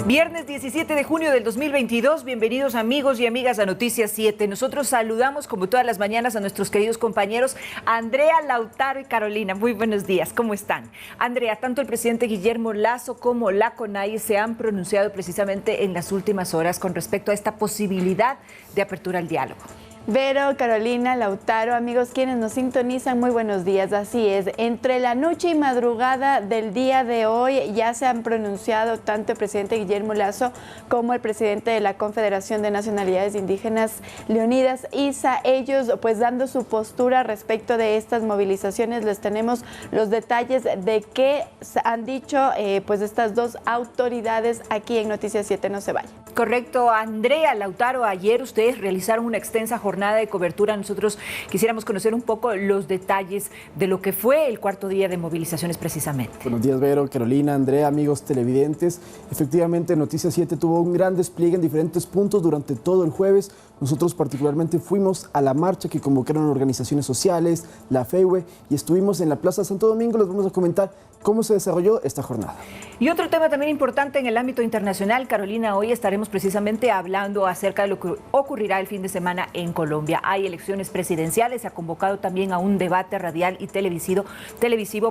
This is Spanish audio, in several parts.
Viernes 17 de junio del 2022, bienvenidos amigos y amigas a Noticias 7. Nosotros saludamos como todas las mañanas a nuestros queridos compañeros Andrea, Lautaro y Carolina. Muy buenos días, ¿cómo están? Andrea, tanto el presidente Guillermo Lasso como la CONAIE se han pronunciado precisamente en las últimas horas con respecto a esta posibilidad de apertura al diálogo. Vero, Carolina, Lautaro, amigos quienes nos sintonizan, muy buenos días. Así es, entre la noche y madrugada del día de hoy ya se han pronunciado tanto el presidente Guillermo Lasso como el presidente de la Confederación de Nacionalidades Indígenas, Leonidas Issa, ellos pues dando su postura respecto de estas movilizaciones. Les tenemos los detalles de qué han dicho pues estas dos autoridades aquí en Noticias 7, no se vayan. Correcto, Andrea, Lautaro, ayer ustedes realizaron una extensa jornada de cobertura. Nosotros quisiéramos conocer un poco los detalles de lo que fue el cuarto día de movilizaciones precisamente. Buenos días, Vero, Carolina, Andrea, amigos televidentes. Efectivamente, Noticias 7 tuvo un gran despliegue en diferentes puntos durante todo el jueves. Nosotros particularmente fuimos a la marcha que convocaron organizaciones sociales, la FEUE, y estuvimos en la Plaza Santo Domingo. Les vamos a comentar cómo se desarrolló esta jornada. Y otro tema también importante en el ámbito internacional, Carolina, hoy estaremos precisamente hablando acerca de lo que ocurrirá el fin de semana en Colombia. Hay elecciones presidenciales, se ha convocado también a un debate radial y televisivo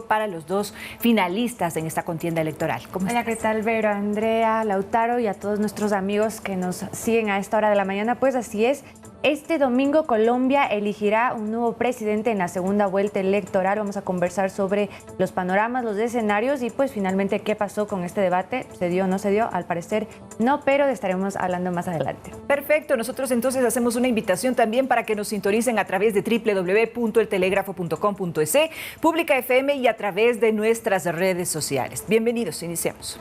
para los dos finalistas en esta contienda electoral. ¿Cómo estás? Hola, ¿qué tal, Vero, Andrea, Lautaro y a todos nuestros amigos que nos siguen a esta hora de la mañana? Pues así es. Este domingo Colombia elegirá un nuevo presidente en la segunda vuelta electoral. Vamos a conversar sobre los panoramas, los escenarios y pues finalmente qué pasó con este debate. ¿Se dio o no se dio? Al parecer no, pero estaremos hablando más adelante. Perfecto, nosotros entonces hacemos una invitación también para que nos sintonicen a través de www.eltelegrafo.com.es, Pública FM y a través de nuestras redes sociales. Bienvenidos, iniciamos.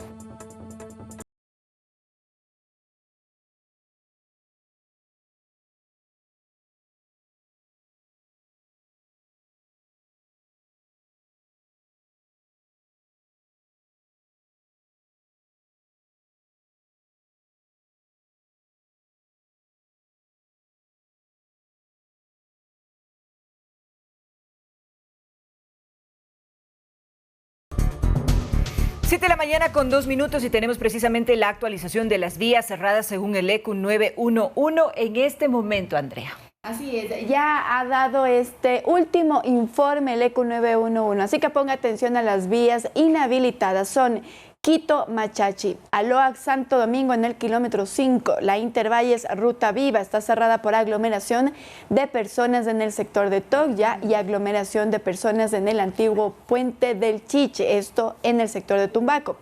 Siete de la mañana con 2 minutos y tenemos precisamente la actualización de las vías cerradas según el ECU 911 en este momento, Andrea. Así es, ya ha dado este último informe el ECU 911, así que ponga atención a las vías inhabilitadas. Son Quito, Machachi, Aloac, Santo Domingo en el kilómetro 5, la Intervalles Ruta Viva está cerrada por aglomeración de personas en el sector de Togya y aglomeración de personas en el antiguo Puente del Chiche, esto en el sector de Tumbaco.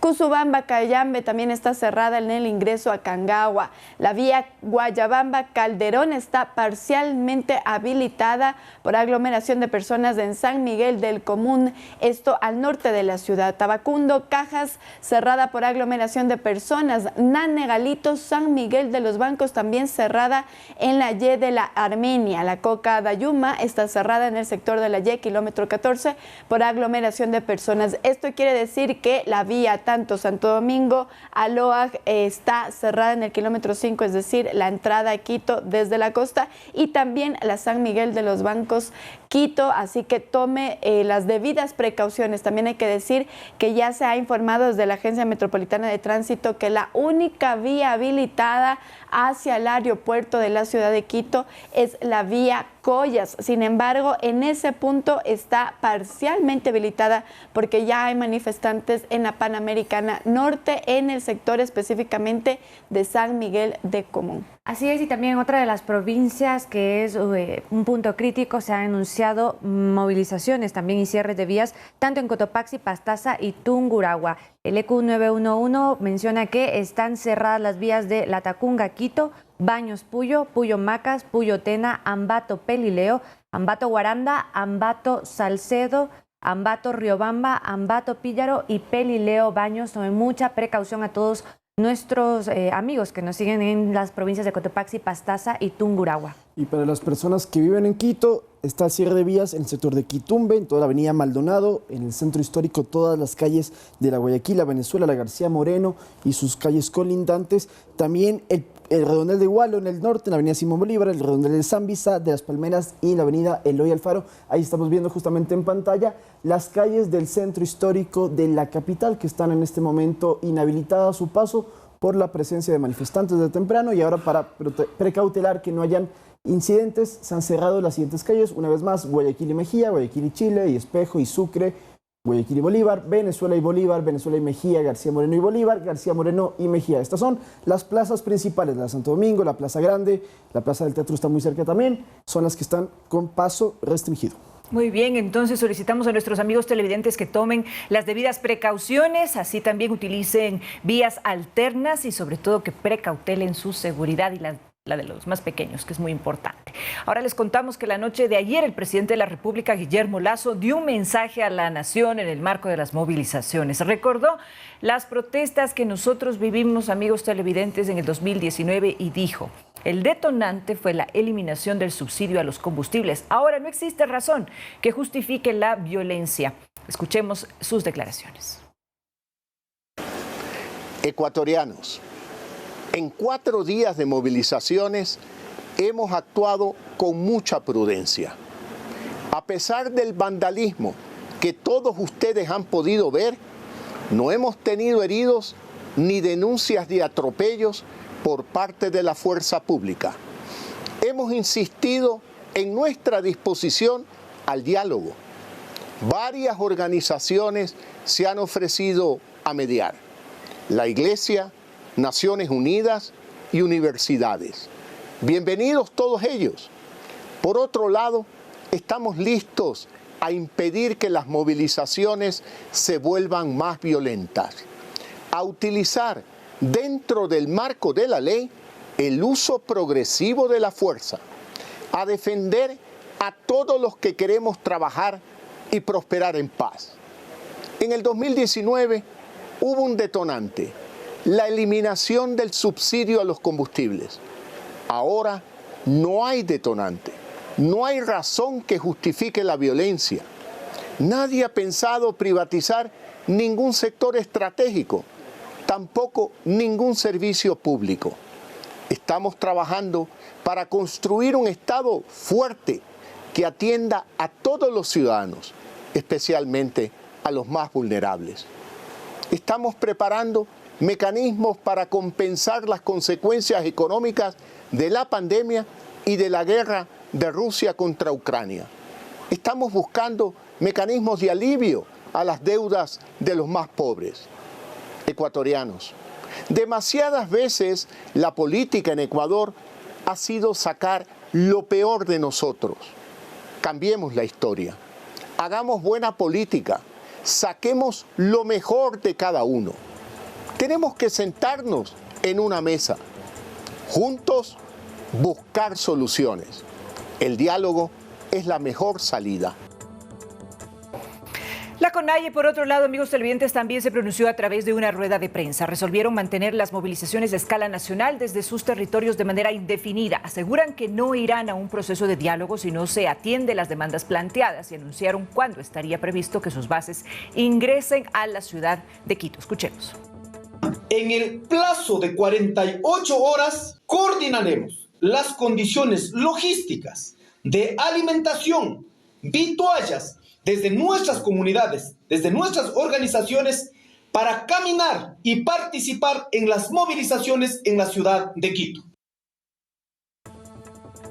Cusubamba, Cayambe también está cerrada en el ingreso a Cangagua. La vía Guayabamba, Calderón está parcialmente habilitada por aglomeración de personas en San Miguel del Común, esto al norte de la ciudad. Tabacundo, Cajas, cerrada por aglomeración de personas. Nane, Galito, San Miguel de los Bancos también cerrada en la Y de la Armenia. La Coca Dayuma está cerrada en el sector de la Y, kilómetro 14, por aglomeración de personas. Esto quiere decir que la vía tanto Santo Domingo a Loag está cerrada en el kilómetro 5, es decir, la entrada a Quito desde la costa, y también la San Miguel de los Bancos, Quito, así que tome las debidas precauciones. También hay que decir que ya se ha informado desde la Agencia Metropolitana de Tránsito que la única vía habilitada hacia el aeropuerto de la ciudad de Quito es la vía Collas. Sin embargo, en ese punto está parcialmente habilitada porque ya hay manifestantes en la Panamericana Norte, en el sector específicamente de San Miguel de Común. Así es, y también en otra de las provincias que es un punto crítico, se han anunciado movilizaciones también y cierres de vías, tanto en Cotopaxi, Pastaza y Tungurahua. El ECU 911 menciona que están cerradas las vías de Latacunga, Quito, Baños, Puyo, Puyo Macas, Puyo Tena, Ambato Pelileo, Ambato Guaranda, Ambato Salcedo, Ambato Riobamba, Ambato Píllaro y Pelileo Baños. Tomen mucha precaución a todos nuestros amigos que nos siguen en las provincias de Cotopaxi, Pastaza y Tungurahua. Y para las personas que viven en Quito, está el cierre de vías en el sector de Quitumbe, en toda la avenida Maldonado, en el centro histórico todas las calles de la Guayaquil, la Venezuela, la García Moreno y sus calles colindantes. También el redondel de Igualo en el norte, en la avenida Simón Bolívar, el redondel de Zambisa, de las Palmeras y la avenida Eloy Alfaro. Ahí estamos viendo justamente en pantalla las calles del centro histórico de la capital que están en este momento inhabilitadas a su paso por la presencia de manifestantes de temprano, y ahora para precautelar que no hayan incidentes se han cerrado las siguientes calles, una vez más: Guayaquil y Mejía, Guayaquil y Chile, y Espejo y Sucre, Guayaquil y Bolívar, Venezuela y Bolívar, Venezuela y Mejía, García Moreno y Bolívar, García Moreno y Mejía. Estas son las plazas principales, la Santo Domingo, la Plaza Grande, la Plaza del Teatro está muy cerca también, son las que están con paso restringido. Muy bien, entonces solicitamos a nuestros amigos televidentes que tomen las debidas precauciones, así también utilicen vías alternas y sobre todo que precautelen su seguridad y la de los más pequeños, que es muy importante. Ahora les contamos que la noche de ayer el presidente de la República, Guillermo Lasso, dio un mensaje a la nación en el marco de las movilizaciones. Recordó las protestas que nosotros vivimos, amigos televidentes, en el 2019 y dijo: el detonante fue la eliminación del subsidio a los combustibles. Ahora no existe razón que justifique la violencia. Escuchemos sus declaraciones. Ecuatorianos, en 4 días de movilizaciones hemos actuado con mucha prudencia. A pesar del vandalismo que todos ustedes han podido ver, no hemos tenido heridos ni denuncias de atropellos por parte de la fuerza pública. Hemos insistido en nuestra disposición al diálogo. Varias organizaciones se han ofrecido a mediar: la Iglesia, Naciones Unidas y universidades. Bienvenidos todos ellos. Por otro lado, estamos listos a impedir que las movilizaciones se vuelvan más violentas, a utilizar dentro del marco de la ley el uso progresivo de la fuerza, a defender a todos los que queremos trabajar y prosperar en paz. En el 2019 hubo un detonante: la eliminación del subsidio a los combustibles. Ahora no hay detonante, no hay razón que justifique la violencia. Nadie ha pensado privatizar ningún sector estratégico, tampoco ningún servicio público. Estamos trabajando para construir un Estado fuerte que atienda a todos los ciudadanos, especialmente a los más vulnerables. Estamos preparando mecanismos para compensar las consecuencias económicas de la pandemia y de la guerra de Rusia contra Ucrania. Estamos buscando mecanismos de alivio a las deudas de los más pobres. Ecuatorianos, demasiadas veces la política en Ecuador ha sido sacar lo peor de nosotros. Cambiemos la historia, hagamos buena política, saquemos lo mejor de cada uno. Tenemos que sentarnos en una mesa, juntos buscar soluciones. El diálogo es la mejor salida. La CONAIE, por otro lado, amigos televidentes, también se pronunció a través de una rueda de prensa. Resolvieron mantener las movilizaciones a escala nacional desde sus territorios de manera indefinida. Aseguran que no irán a un proceso de diálogo si no se atiende las demandas planteadas y anunciaron cuándo estaría previsto que sus bases ingresen a la ciudad de Quito. Escuchemos. En el plazo de 48 horas coordinaremos las condiciones logísticas de alimentación, vituallas, desde nuestras comunidades, desde nuestras organizaciones, para caminar y participar en las movilizaciones en la ciudad de Quito.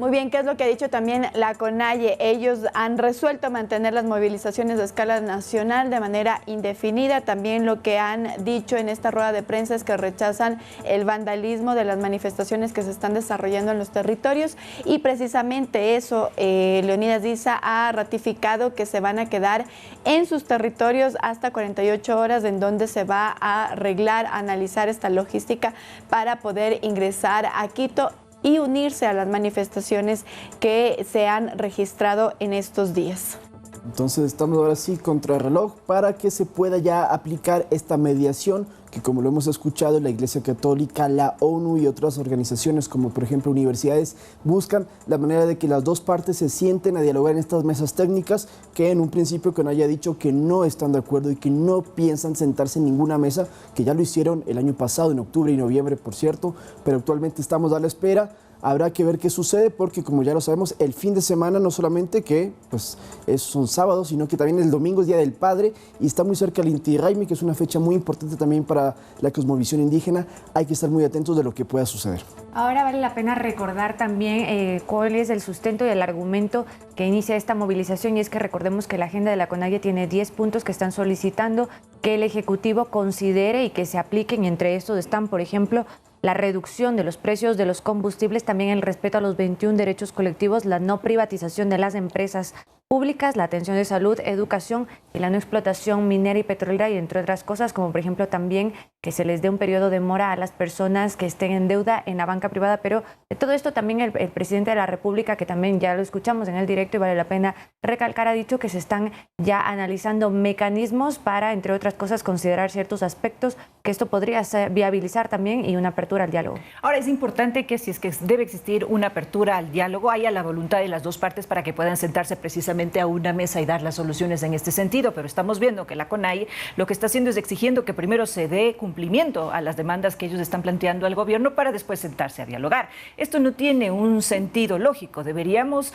Muy bien, ¿qué es lo que ha dicho también la CONAIE? Ellos han resuelto mantener las movilizaciones a escala nacional de manera indefinida. También lo que han dicho en esta rueda de prensa es que rechazan el vandalismo de las manifestaciones que se están desarrollando en los territorios, y precisamente eso, Leonidas Diza ha ratificado que se van a quedar en sus territorios hasta 48 horas, en donde se va a arreglar, a analizar esta logística para poder ingresar a Quito y unirse a las manifestaciones que se han registrado en estos días. Entonces estamos ahora sí contra el reloj para que se pueda ya aplicar esta mediación que, como lo hemos escuchado, la Iglesia Católica, la ONU y otras organizaciones como por ejemplo universidades buscan la manera de que las dos partes se sienten a dialogar en estas mesas técnicas que en un principio que no haya dicho que no están de acuerdo y que no piensan sentarse en ninguna mesa, que ya lo hicieron el año pasado en octubre y noviembre, por cierto, pero actualmente estamos a la espera. Habrá que ver qué sucede porque, como ya lo sabemos, el fin de semana no solamente que pues, son sábados, sino que también el domingo es Día del Padre y está muy cerca el Inti Raymi, que es una fecha muy importante también para la cosmovisión indígena. Hay que estar muy atentos de lo que pueda suceder. Ahora vale la pena recordar también cuál es el sustento y el argumento que inicia esta movilización, y es que recordemos que la agenda de la CONAIE tiene 10 puntos que están solicitando que el Ejecutivo considere y que se apliquen, y entre estos están, por ejemplo, la reducción de los precios de los combustibles, también el respeto a los 21 derechos colectivos, la no privatización de las empresas públicas, la atención de salud, educación y la no explotación minera y petrolera, y entre otras cosas, como por ejemplo también que se les dé un periodo de mora a las personas que estén en deuda en la banca privada. Pero de todo esto también el presidente de la República, que también ya lo escuchamos en el directo y vale la pena recalcar, ha dicho que se están ya analizando mecanismos para, entre otras cosas, considerar ciertos aspectos que esto podría viabilizar también, y una apertura al diálogo. Ahora, es importante que si es que debe existir una apertura al diálogo, haya la voluntad de las dos partes para que puedan sentarse precisamente a una mesa y dar las soluciones en este sentido. Pero estamos viendo que la CONAIE lo que está haciendo es exigiendo que primero se dé cumplimiento a las demandas que ellos están planteando al gobierno para después sentarse a dialogar. Esto no tiene un sentido lógico. Deberíamos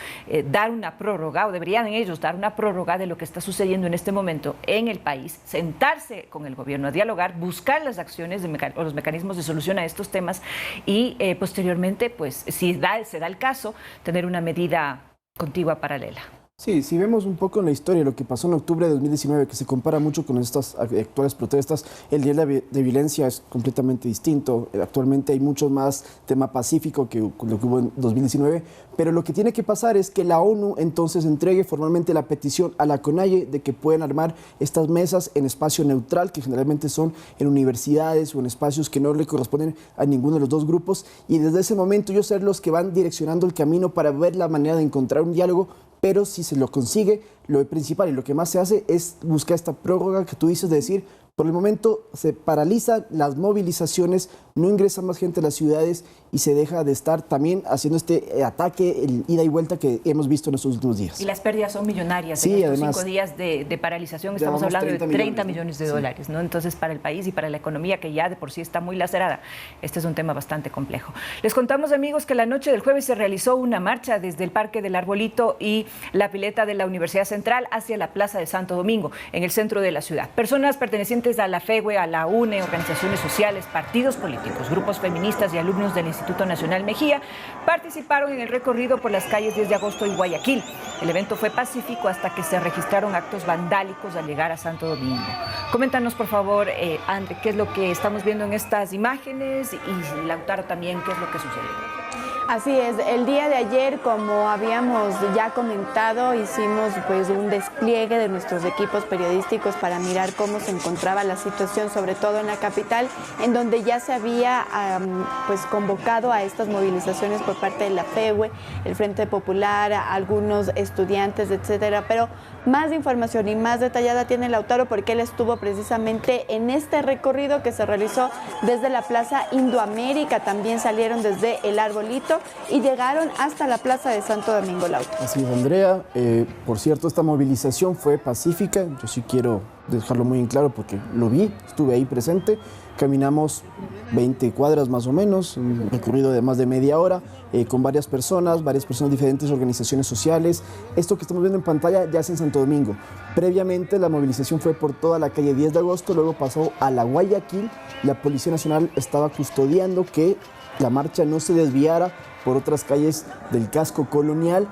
dar una prórroga, o deberían ellos dar una prórroga de lo que está sucediendo en este momento en el país, sentarse con el gobierno a dialogar, buscar las acciones o los mecanismos de solución a estos temas y posteriormente, pues, si se da el caso, tener una medida contigua paralela. Sí, si vemos un poco en la historia lo que pasó en octubre de 2019, que se compara mucho con estas actuales protestas, el nivel de violencia es completamente distinto. Actualmente hay mucho más tema pacífico que lo que hubo en 2019, pero lo que tiene que pasar es que la ONU entonces entregue formalmente la petición a la CONAIE de que puedan armar estas mesas en espacio neutral, que generalmente son en universidades o en espacios que no le corresponden a ninguno de los dos grupos, y desde ese momento ellos ser los que van direccionando el camino para ver la manera de encontrar un diálogo. Pero si se lo consigue, lo principal y lo que más se hace es buscar esta prórroga que tú dices, de decir, por el momento se paralizan las movilizaciones, no ingresa más gente a las ciudades y se deja de estar también haciendo este ataque, el ida y vuelta que hemos visto en estos últimos días. Y las pérdidas son millonarias. Sí, en estos además, 5 días de paralización estamos hablando de 30 millones de dólares, ¿no? Entonces, para el país y para la economía, que ya de por sí está muy lacerada, este es un tema bastante complejo. Les contamos, amigos, que la noche del jueves se realizó una marcha desde el Parque del Arbolito y la pileta de la Universidad Central hacia la Plaza de Santo Domingo, en el centro de la ciudad. Personas pertenecientes a la FEWE, a la UNE, organizaciones sociales, partidos políticos, grupos feministas y alumnos del Instituto Nacional Mejía participaron en el recorrido por las calles 10 de agosto y Guayaquil. El evento fue pacífico hasta que se registraron actos vandálicos al llegar a Santo Domingo. Coméntanos, por favor, André, qué es lo que estamos viendo en estas imágenes, y Lautaro también, qué es lo que sucedió. Así es, el día de ayer, como habíamos ya comentado, hicimos pues un despliegue de nuestros equipos periodísticos para mirar cómo se encontraba la situación, sobre todo en la capital, en donde ya se había pues convocado a estas movilizaciones por parte de la FEWE, el Frente Popular, algunos estudiantes, etcétera. Pero más información y más detallada tiene Lautaro, porque él estuvo precisamente en este recorrido que se realizó desde la Plaza Indoamérica. También salieron desde el Arbolito y llegaron hasta la Plaza de Santo Domingo, Lautaro. Así es, Andrea. Por cierto, esta movilización fue pacífica. Yo sí quiero dejarlo muy en claro porque lo vi, estuve ahí presente. Caminamos 20 cuadras más o menos, un recorrido de más de media hora, con varias personas de diferentes organizaciones sociales. Esto que estamos viendo en pantalla ya es en Santo Domingo. Previamente la movilización fue por toda la calle 10 de agosto, luego pasó a la Guayaquil. La Policía Nacional estaba custodiando que la marcha no se desviara por otras calles del casco colonial.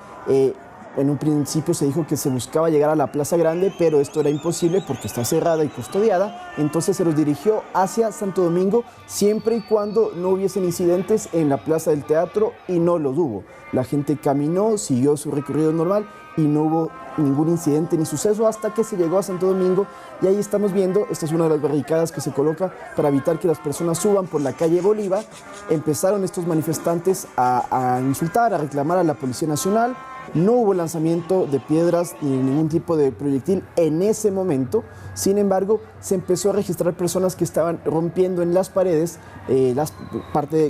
En un principio se dijo que se buscaba llegar a la Plaza Grande, pero esto era imposible porque está cerrada y custodiada. Entonces se los dirigió hacia Santo Domingo, siempre y cuando no hubiesen incidentes en la Plaza del Teatro, y no los hubo. La gente caminó, siguió su recorrido normal y no hubo ningún incidente ni suceso hasta que se llegó a Santo Domingo. Y ahí estamos viendo, esta es una de las barricadas que se coloca para evitar que las personas suban por la calle Bolívar. Empezaron estos manifestantes a insultar, a reclamar a la Policía Nacional. No hubo lanzamiento de piedras ni ningún tipo de proyectil en ese momento. Sin embargo, se empezó a registrar personas que estaban rompiendo en las paredes,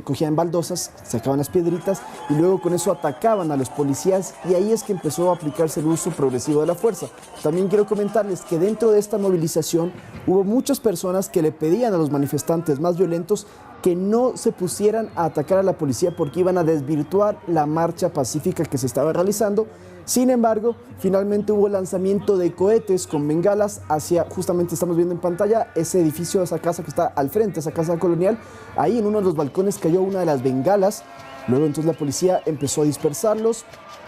cogían baldosas, sacaban las piedritas y luego con eso atacaban a los policías, y ahí es que empezó a aplicarse el uso progresivo de la fuerza. También quiero comentarles que dentro de esta movilización hubo muchas personas que le pedían a los manifestantes más violentos que no se pusieran a atacar a la policía porque iban a desvirtuar la marcha pacífica que se estaba realizando. Sin embargo, finalmente hubo lanzamiento de cohetes con bengalas hacia, justamente estamos viendo en pantalla, ese edificio, esa casa que está al frente, esa casa colonial. Ahí en uno de los balcones cayó una de las bengalas. Luego entonces la policía empezó a dispersarlos,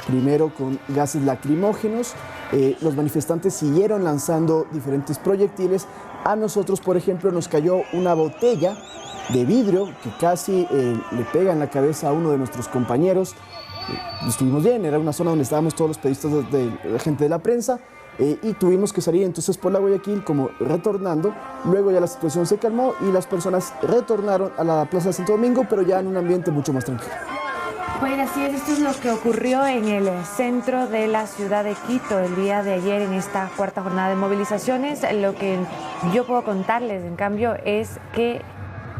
primero con gases lacrimógenos. Los manifestantes siguieron lanzando diferentes proyectiles. A nosotros, por ejemplo, nos cayó una botella de vidrio que casi le pega en la cabeza a uno de nuestros compañeros. Estuvimos bien, era una zona donde estábamos todos los periodistas de la gente de la prensa, y tuvimos que salir entonces por la Guayaquil como retornando. Luego ya la situación se calmó y las personas retornaron a la Plaza de Santo Domingo, pero ya en un ambiente mucho más tranquilo. Bueno, así es, esto es lo que ocurrió en el centro de la ciudad de Quito el día de ayer en esta cuarta jornada de movilizaciones. Lo que yo puedo contarles, en cambio, es que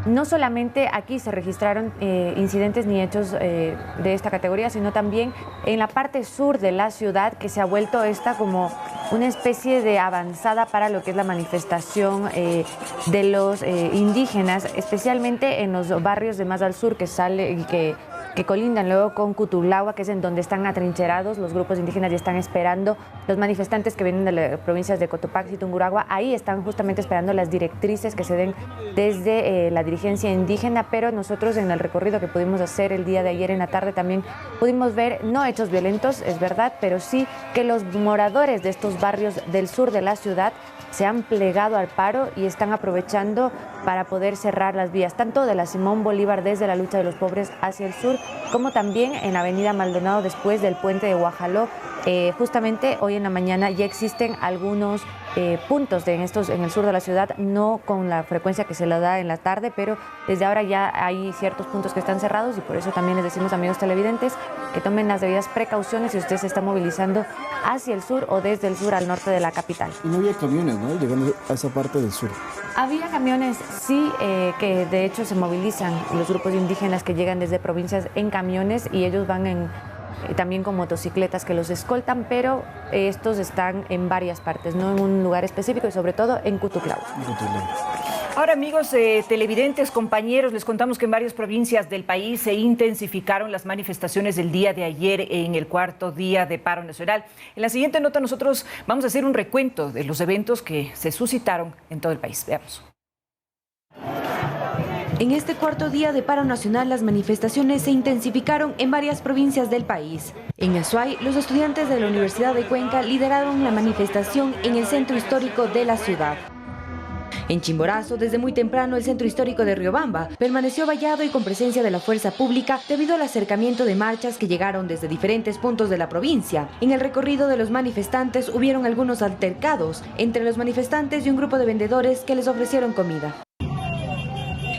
no solamente aquí se registraron incidentes ni hechos de esta categoría, sino también en la parte sur de la ciudad, que se ha vuelto esta como una especie de avanzada para lo que es la manifestación de los indígenas, especialmente en los barrios de más al sur que colindan luego con Cutulagua, que es en donde están atrincherados los grupos indígenas y están esperando los manifestantes que vienen de las provincias de Cotopaxi y Tungurahua. Ahí están justamente esperando las directrices que se den desde la dirigencia indígena, pero nosotros en el recorrido que pudimos hacer el día de ayer en la tarde también pudimos ver, no hechos violentos, es verdad, pero sí que los moradores de estos barrios del sur de la ciudad se han plegado al paro y están aprovechando para poder cerrar las vías, tanto de la Simón Bolívar desde la lucha de los pobres hacia el sur, como también en la avenida Maldonado después del puente de Guajaló. Justamente hoy en la mañana ya existen algunos puntos en el sur de la ciudad, no con la frecuencia que se le da en la tarde, pero desde ahora ya hay ciertos puntos que están cerrados, y por eso también les decimos, amigos televidentes, que tomen las debidas precauciones si usted se está movilizando hacia el sur o desde el sur al norte de la capital. Y no había camiones, ¿no?, llegando a esa parte del sur. Había camiones, sí, que de hecho se movilizan los grupos indígenas que llegan desde provincias en camiones, y ellos van también con motocicletas que los escoltan, pero estos están en varias partes, no en un lugar específico, y sobre todo en Cutulagua. Ahora, amigos televidentes, compañeros, les contamos que en varias provincias del país se intensificaron las manifestaciones del día de ayer en el cuarto día de paro nacional. En la siguiente nota nosotros vamos a hacer un recuento de los eventos que se suscitaron en todo el país. Veamos. En este cuarto día de paro nacional, las manifestaciones se intensificaron en varias provincias del país. En Azuay, los estudiantes de la Universidad de Cuenca lideraron la manifestación en el centro histórico de la ciudad. En Chimborazo, desde muy temprano, el centro histórico de Riobamba permaneció vallado y con presencia de la fuerza pública debido al acercamiento de marchas que llegaron desde diferentes puntos de la provincia. En el recorrido de los manifestantes hubieron algunos altercados entre los manifestantes y un grupo de vendedores que les ofrecieron comida.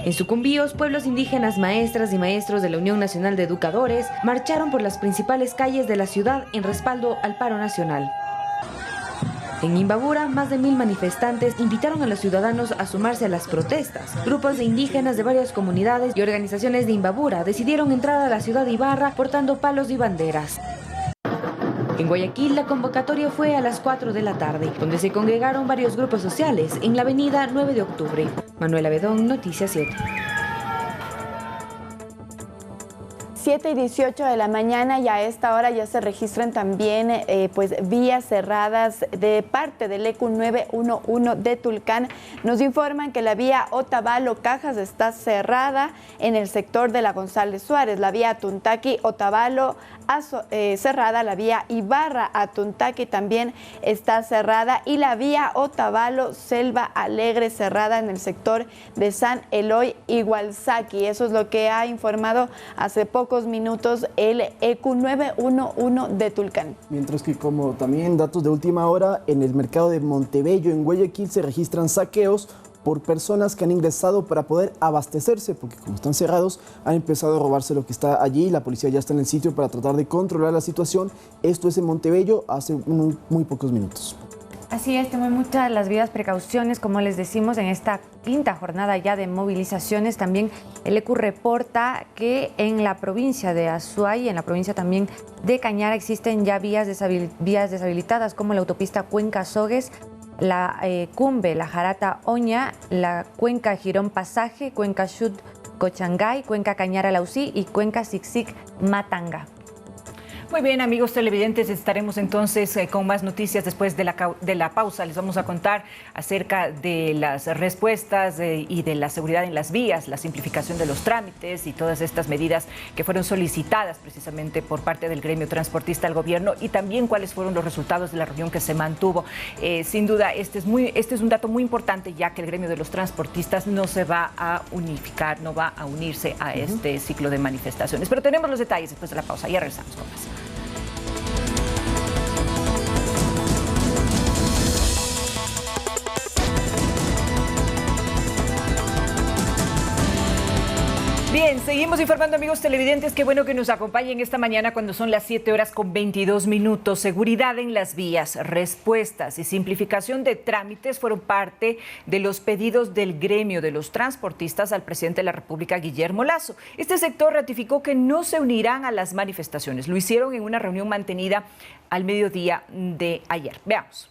En Sucumbíos, pueblos indígenas, maestras y maestros de la Unión Nacional de Educadores marcharon por las principales calles de la ciudad en respaldo al paro nacional. En Imbabura, más de 1000 manifestantes invitaron a los ciudadanos a sumarse a las protestas. Grupos de indígenas de varias comunidades y organizaciones de Imbabura decidieron entrar a la ciudad de Ibarra portando palos y banderas. En Guayaquil, la convocatoria fue a las 4 de la tarde, donde se congregaron varios grupos sociales en la avenida 9 de octubre. Manuela Bedón, Noticias 7. 7:18 de la mañana, y a esta hora ya se registran también vías cerradas de parte del ECU 911 de Tulcán. Nos informan que la vía Otavalo-Cajas está cerrada en el sector de la González Suárez, la vía Tuntaqui-Otavalo cerrada, la vía Ibarra a Tuntaqui también está cerrada, y la vía Otavalo-Selva Alegre cerrada en el sector de San Eloy y Gualzaqui. Eso es lo que ha informado hace pocos minutos el ECU 911 de Tulcán. Mientras que, como también datos de última hora, en el mercado de Montebello, en Guayaquil, se registran saqueos por personas que han ingresado para poder abastecerse, porque como están cerrados, han empezado a robarse lo que está allí. La policía ya está en el sitio para tratar de controlar la situación. Esto es en Montebello hace muy pocos minutos. Así es, tenemos muchas las debidas precauciones, como les decimos, en esta quinta jornada ya de movilizaciones. También el ECU reporta que en la provincia de Azuay, en la provincia también de Cañara, existen ya vías deshabilitadas, como la autopista Cuenca-Sogues, la Cumbe, la Jarata-Oña, la Cuenca Girón-Pasaje, Cuenca Chut-Cochangay, Cuenca Cañara-Lausí y Cuenca Sixic-Matanga. Muy bien, amigos televidentes, estaremos entonces con más noticias después de la pausa. Les vamos a contar acerca de las respuestas y de la seguridad en las vías, la simplificación de los trámites y todas estas medidas que fueron solicitadas precisamente por parte del gremio transportista al gobierno, y también cuáles fueron los resultados de la reunión que se mantuvo. Sin duda, este es un dato muy importante, ya que el gremio de los transportistas no se va a unificar, no va a unirse a este ciclo de manifestaciones. Pero tenemos los detalles después de la pausa. Ya regresamos con más. Bien, seguimos informando, amigos televidentes. Qué bueno que nos acompañen esta mañana cuando son las 7:22. Seguridad en las vías, respuestas y simplificación de trámites fueron parte de los pedidos del gremio de los transportistas al presidente de la República, Guillermo Lasso. Este sector ratificó que no se unirán a las manifestaciones. Lo hicieron en una reunión mantenida al mediodía de ayer. Veamos.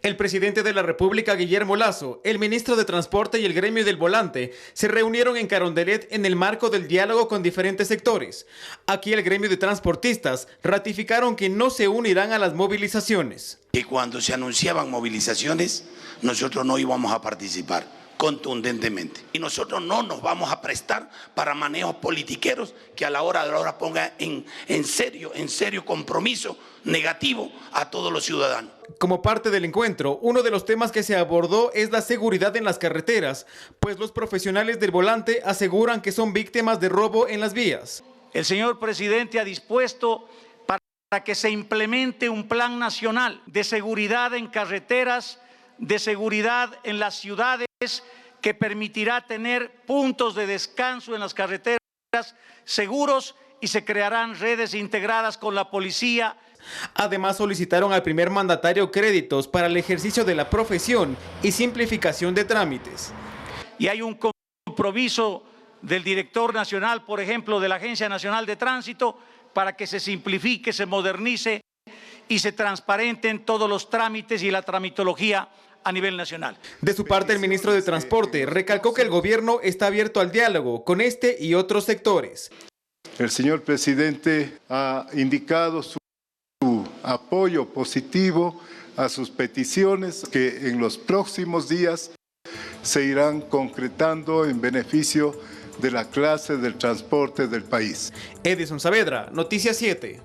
El presidente de la República, Guillermo Lasso, el ministro de Transporte y el gremio del volante se reunieron en Carondelet en el marco del diálogo con diferentes sectores. Aquí el gremio de transportistas ratificaron que no se unirán a las movilizaciones. Que cuando se anunciaban movilizaciones, nosotros no íbamos a participar contundentemente. Y nosotros no nos vamos a prestar para manejos politiqueros que a la hora de la hora pongan en serio compromiso negativo a todos los ciudadanos. Como parte del encuentro, uno de los temas que se abordó es la seguridad en las carreteras, pues los profesionales del volante aseguran que son víctimas de robo en las vías. El señor presidente ha dispuesto para que se implemente un plan nacional de seguridad en carreteras, de seguridad en las ciudades, que permitirá tener puntos de descanso en las carreteras seguros, y se crearán redes integradas con la policía. Además, solicitaron al primer mandatario créditos para el ejercicio de la profesión y simplificación de trámites. Y hay un compromiso del director nacional, por ejemplo, de la Agencia Nacional de Tránsito, para que se simplifique, se modernice y se transparenten todos los trámites y la tramitología a nivel nacional. De su parte, el ministro de Transporte recalcó que el gobierno está abierto al diálogo con este y otros sectores. El señor presidente ha indicado su apoyo positivo a sus peticiones, que en los próximos días se irán concretando en beneficio de la clase del transporte del país. Edison Saavedra, Noticias 7.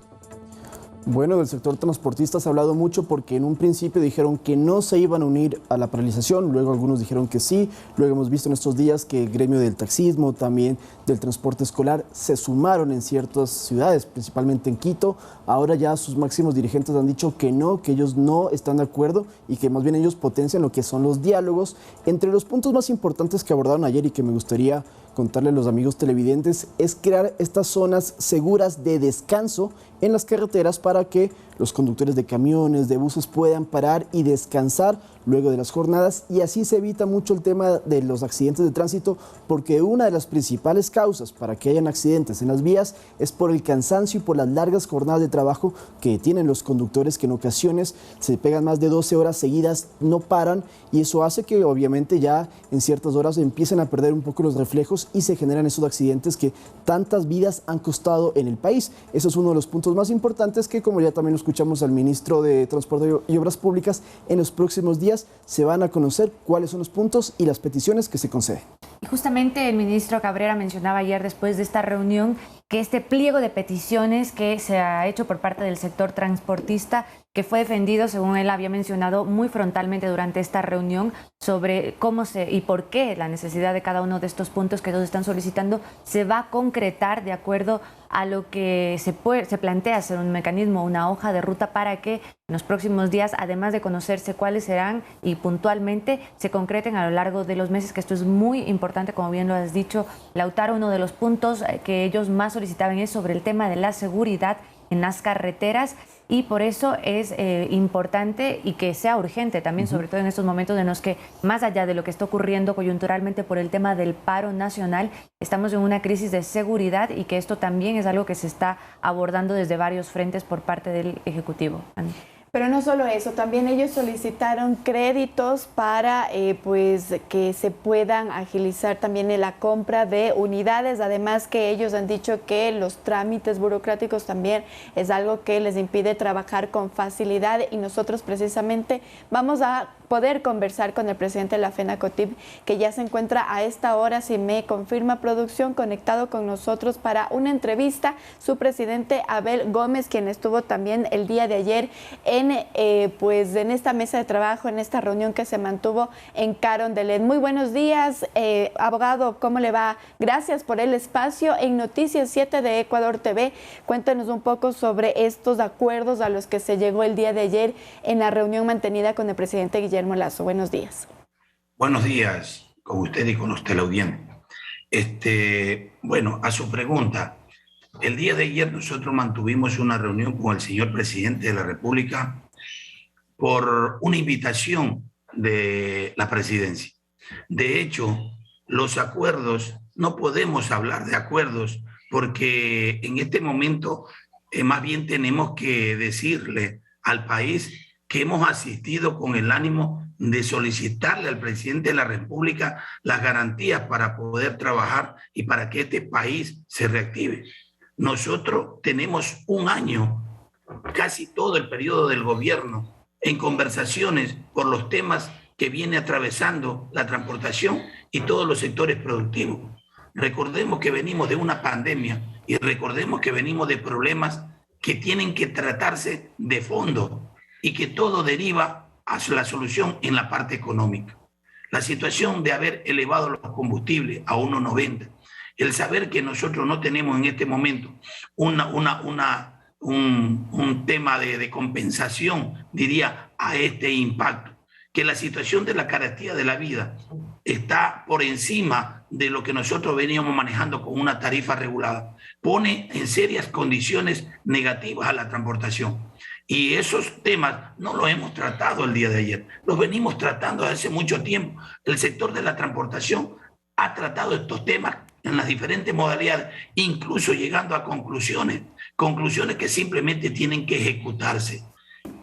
Bueno, del sector transportista se ha hablado mucho porque en un principio dijeron que no se iban a unir a la paralización, luego algunos dijeron que sí, luego hemos visto en estos días que el gremio del taxismo, también del transporte escolar, se sumaron en ciertas ciudades, principalmente en Quito. Ahora ya sus máximos dirigentes han dicho que no, que ellos no están de acuerdo y que más bien ellos potencian lo que son los diálogos. Entre los puntos más importantes que abordaron ayer y que me gustaría contarle a los amigos televidentes es crear estas zonas seguras de descanso en las carreteras para que los conductores de camiones, de buses puedan parar y descansar luego de las jornadas, y así se evita mucho el tema de los accidentes de tránsito, porque una de las principales causas para que hayan accidentes en las vías es por el cansancio y por las largas jornadas de trabajo que tienen los conductores, que en ocasiones se pegan más de 12 horas seguidas, no paran, y eso hace que obviamente ya en ciertas horas empiecen a perder un poco los reflejos y se generan esos accidentes que tantas vidas han costado en el país. Eso es uno de los puntos más importantes que, como ya también lo escuchamos al ministro de Transporte y Obras Públicas, en los próximos días se van a conocer cuáles son los puntos y las peticiones que se conceden. Y justamente el ministro Cabrera mencionaba ayer, después de esta reunión, que este pliego de peticiones que se ha hecho por parte del sector transportista, que fue defendido, según él había mencionado, muy frontalmente durante esta reunión sobre cómo y por qué la necesidad de cada uno de estos puntos que ellos están solicitando se va a concretar de acuerdo a lo que se plantea hacer un mecanismo, una hoja de ruta para que en los próximos días, además de conocerse cuáles serán y puntualmente se concreten a lo largo de los meses, que esto es muy importante, como bien lo has dicho, Lautaro. Uno de los puntos que ellos más solicitaban es sobre el tema de la seguridad en las carreteras, y por eso es importante y que sea urgente también, sobre todo en estos momentos en los que, más allá de lo que está ocurriendo coyunturalmente por el tema del paro nacional, estamos en una crisis de seguridad, y que esto también es algo que se está abordando desde varios frentes por parte del Ejecutivo. Pero no solo eso, también ellos solicitaron créditos para pues que se puedan agilizar también la compra de unidades, además que ellos han dicho que los trámites burocráticos también es algo que les impide trabajar con facilidad, y nosotros precisamente vamos a poder conversar con el presidente de la FENACOTIP, que ya se encuentra a esta hora, si me confirma producción, conectado con nosotros para una entrevista, su presidente Abel Gómez, quien estuvo también el día de ayer pues en esta mesa de trabajo, en esta reunión que se mantuvo en Carondelet. Muy buenos días, abogado, ¿cómo le va? Gracias por el espacio en Noticias 7 de Ecuador TV. Cuéntenos un poco sobre estos acuerdos a los que se llegó el día de ayer en la reunión mantenida con el presidente Guillermo Lasso. Buenos días. Buenos días con usted y con los teleaudientes. Bueno, a su pregunta, el día de ayer nosotros mantuvimos una reunión con el señor presidente de la República por una invitación de la presidencia. De hecho, los acuerdos, no podemos hablar de acuerdos porque en este momento más bien tenemos que decirle al país que hemos asistido con el ánimo de solicitarle al presidente de la República las garantías para poder trabajar y para que este país se reactive. Nosotros tenemos un año, casi todo el periodo del gobierno, en conversaciones por los temas que viene atravesando la transportación y todos los sectores productivos. Recordemos que venimos de una pandemia y recordemos que venimos de problemas que tienen que tratarse de fondo y que todo deriva a la solución en la parte económica. La situación de haber elevado los combustibles a 1.90, el saber que nosotros no tenemos en este momento un tema de compensación, diría, a este impacto, que la situación de la carestía de la vida está por encima de lo que nosotros veníamos manejando con una tarifa regulada, pone en serias condiciones negativas a la transportación. Y esos temas no los hemos tratado el día de ayer, los venimos tratando desde hace mucho tiempo. El sector de la transportación ha tratado estos temas en las diferentes modalidades, incluso llegando a conclusiones que simplemente tienen que ejecutarse.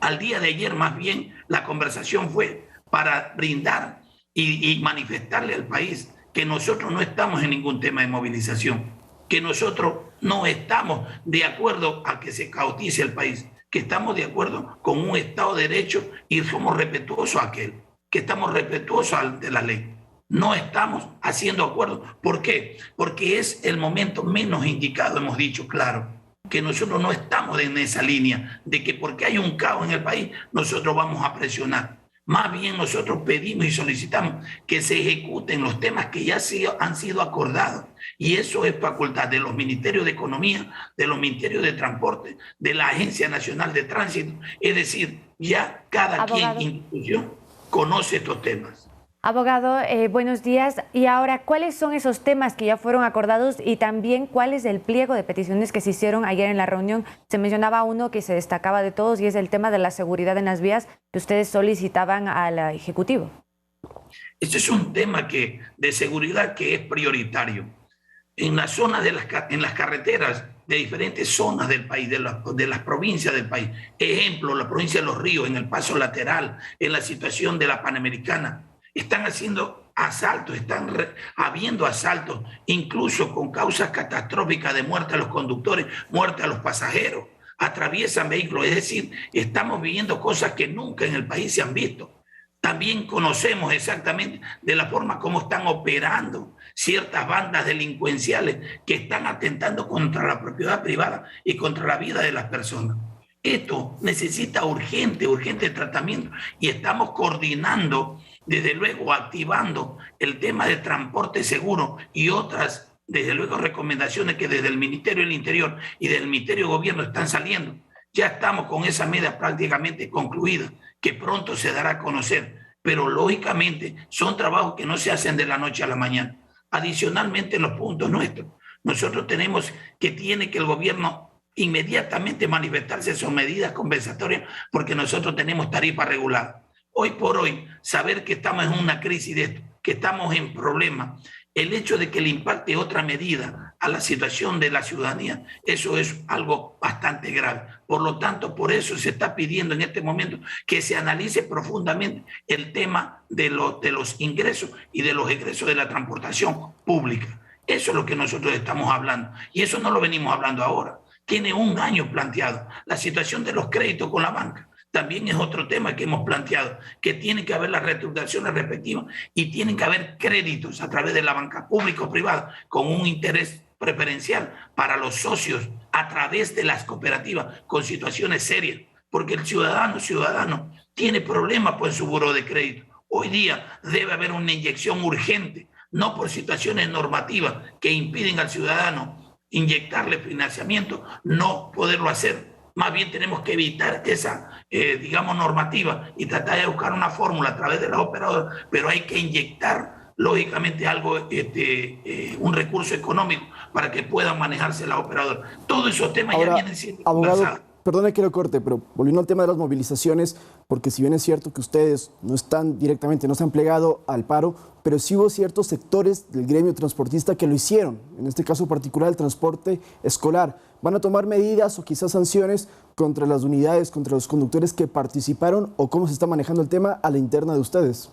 Al día de ayer, más bien, la conversación fue para brindar y manifestarle al país que nosotros no estamos en ningún tema de movilización, que nosotros no estamos de acuerdo a que se caotice el país, que estamos de acuerdo con un Estado de Derecho y somos respetuosos a aquel, que estamos respetuosos ante la ley. No estamos haciendo acuerdos. ¿Por qué? Porque es el momento menos indicado, hemos dicho, claro, que nosotros no estamos en esa línea de que porque hay un caos en el país, nosotros vamos a presionar. Más bien nosotros pedimos y solicitamos que se ejecuten los temas que ya han sido acordados. Y eso es facultad de los ministerios de Economía, de los ministerios de Transporte, de la Agencia Nacional de Tránsito. Es decir, ya cada institución conoce estos temas. Abogado, buenos días. Y ahora, ¿cuáles son esos temas que ya fueron acordados y también cuál es el pliego de peticiones que se hicieron ayer en la reunión? Se mencionaba uno que se destacaba de todos y es el tema de la seguridad en las vías que ustedes solicitaban al Ejecutivo. Este es un tema de seguridad que es prioritario. En la zona en las carreteras de diferentes zonas del país, de las provincias del país. Ejemplo, la provincia de Los Ríos, en el paso lateral, en la situación de la Panamericana. Están haciendo asaltos, están habiendo asaltos, incluso con causas catastróficas de muerte a los conductores, muerte a los pasajeros. Atraviesan vehículos, es decir, estamos viviendo cosas que nunca en el país se han visto. También conocemos exactamente de la forma como están operando ciertas bandas delincuenciales que están atentando contra la propiedad privada y contra la vida de las personas. Esto necesita urgente tratamiento y estamos coordinando, desde luego activando el tema de transporte seguro y otras, desde luego, recomendaciones que desde el Ministerio del Interior y del Ministerio de Gobierno están saliendo. Ya estamos con esa medida prácticamente concluida, que pronto se dará a conocer, pero lógicamente son trabajos que no se hacen de la noche a la mañana. Adicionalmente, en los puntos nuestros, nosotros tenemos que tiene que el gobierno inmediatamente manifestarse sus medidas compensatorias porque nosotros tenemos tarifa regulada. Hoy por hoy, saber que estamos en una crisis de esto, que estamos en problemas, el hecho de que le impacte otra medida a la situación de la ciudadanía, eso es algo bastante grave. Por lo tanto, por eso se está pidiendo en este momento que se analice profundamente el tema de los ingresos y de los egresos de la transportación pública. Eso es lo que nosotros estamos hablando y eso no lo venimos hablando ahora. Tiene un año planteado. La situación de los créditos con la banca también es otro tema que hemos planteado, que tiene que haber las reestructuraciones respectivas y tienen que haber créditos a través de la banca pública o privada con un interés preferencial para los socios a través de las cooperativas con situaciones serias, porque el ciudadano tiene problemas con su buró de crédito. Hoy día debe haber una inyección urgente, no por situaciones normativas que impiden al ciudadano inyectarle financiamiento, no poderlo hacer. Más bien tenemos que evitar esa, normativa y tratar de buscar una fórmula a través de las operadoras, pero hay que inyectar, lógicamente, un recurso económico para que puedan manejarse las operadoras. Todos esos temas ahora, ya vienen siendo abogado, conversados. Perdone que lo corte, pero volviendo al tema de las movilizaciones, porque si bien es cierto que ustedes no se han plegado al paro, pero sí hubo ciertos sectores del gremio transportista que lo hicieron, en este caso particular el transporte escolar. ¿Van a tomar medidas o quizás sanciones contra las unidades, contra los conductores que participaron o cómo se está manejando el tema a la interna de ustedes?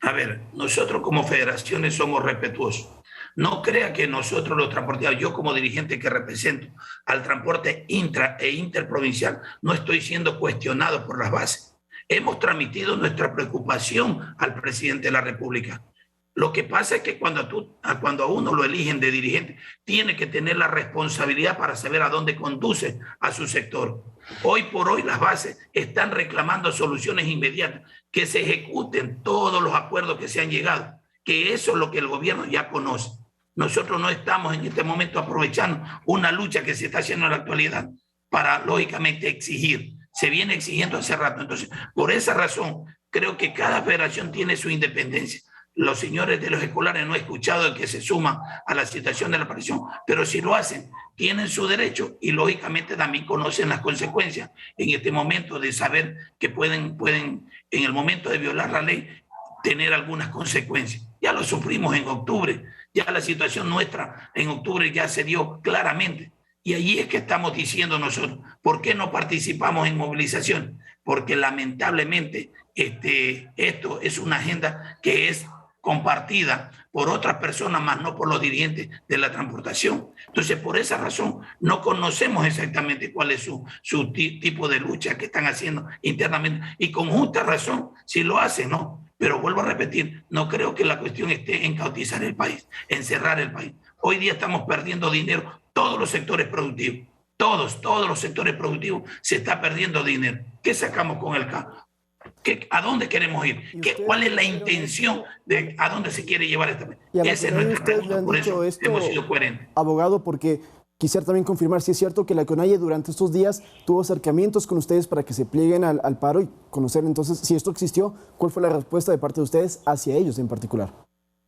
A ver, nosotros como federaciones somos respetuosos. No crea que nosotros los transportistas, yo como dirigente que represento al transporte intra e interprovincial, no estoy siendo cuestionado por las bases. Hemos transmitido nuestra preocupación al presidente de la República. Lo que pasa es que cuando a uno lo eligen de dirigente, tiene que tener la responsabilidad para saber a dónde conduce a su sector. Hoy por hoy las bases están reclamando soluciones inmediatas, que se ejecuten todos los acuerdos que se han llegado, que eso es lo que el gobierno ya conoce. Nosotros no estamos en este momento aprovechando una lucha que se está haciendo en la actualidad para, lógicamente, exigir. Se viene exigiendo hace rato. Entonces, por esa razón, creo que cada federación tiene su independencia. Los señores de los escolares no he escuchado que se suman a la situación de la presión, pero si lo hacen, tienen su derecho y lógicamente también conocen las consecuencias en este momento de saber que pueden en el momento de violar la ley tener algunas consecuencias. Ya lo sufrimos en octubre, ya la situación nuestra en octubre ya se dio claramente. Y allí es que estamos diciendo nosotros, ¿por qué no participamos en movilización? Porque lamentablemente esto es una agenda que es compartida por otras personas, más no por los dirigentes de la transportación. Entonces, por esa razón, no conocemos exactamente cuál es su tipo de lucha que están haciendo internamente. Y con justa razón, si lo hacen, ¿no? Pero vuelvo a repetir, no creo que la cuestión esté en cautizar el país, en cerrar el país. Hoy día estamos perdiendo dinero, todos los sectores productivos, todos los sectores productivos se está perdiendo dinero. ¿Qué sacamos con el carro? ¿A dónde queremos ir? ¿Cuál es la intención de a dónde se quiere llevar esta? Esa es nuestra pregunta, por eso hemos sido coherentes. Abogado, porque quisiera también confirmar si es cierto que la CONAIE durante estos días tuvo acercamientos con ustedes para que se plieguen al paro y conocer entonces si esto existió, cuál fue la respuesta de parte de ustedes hacia ellos en particular.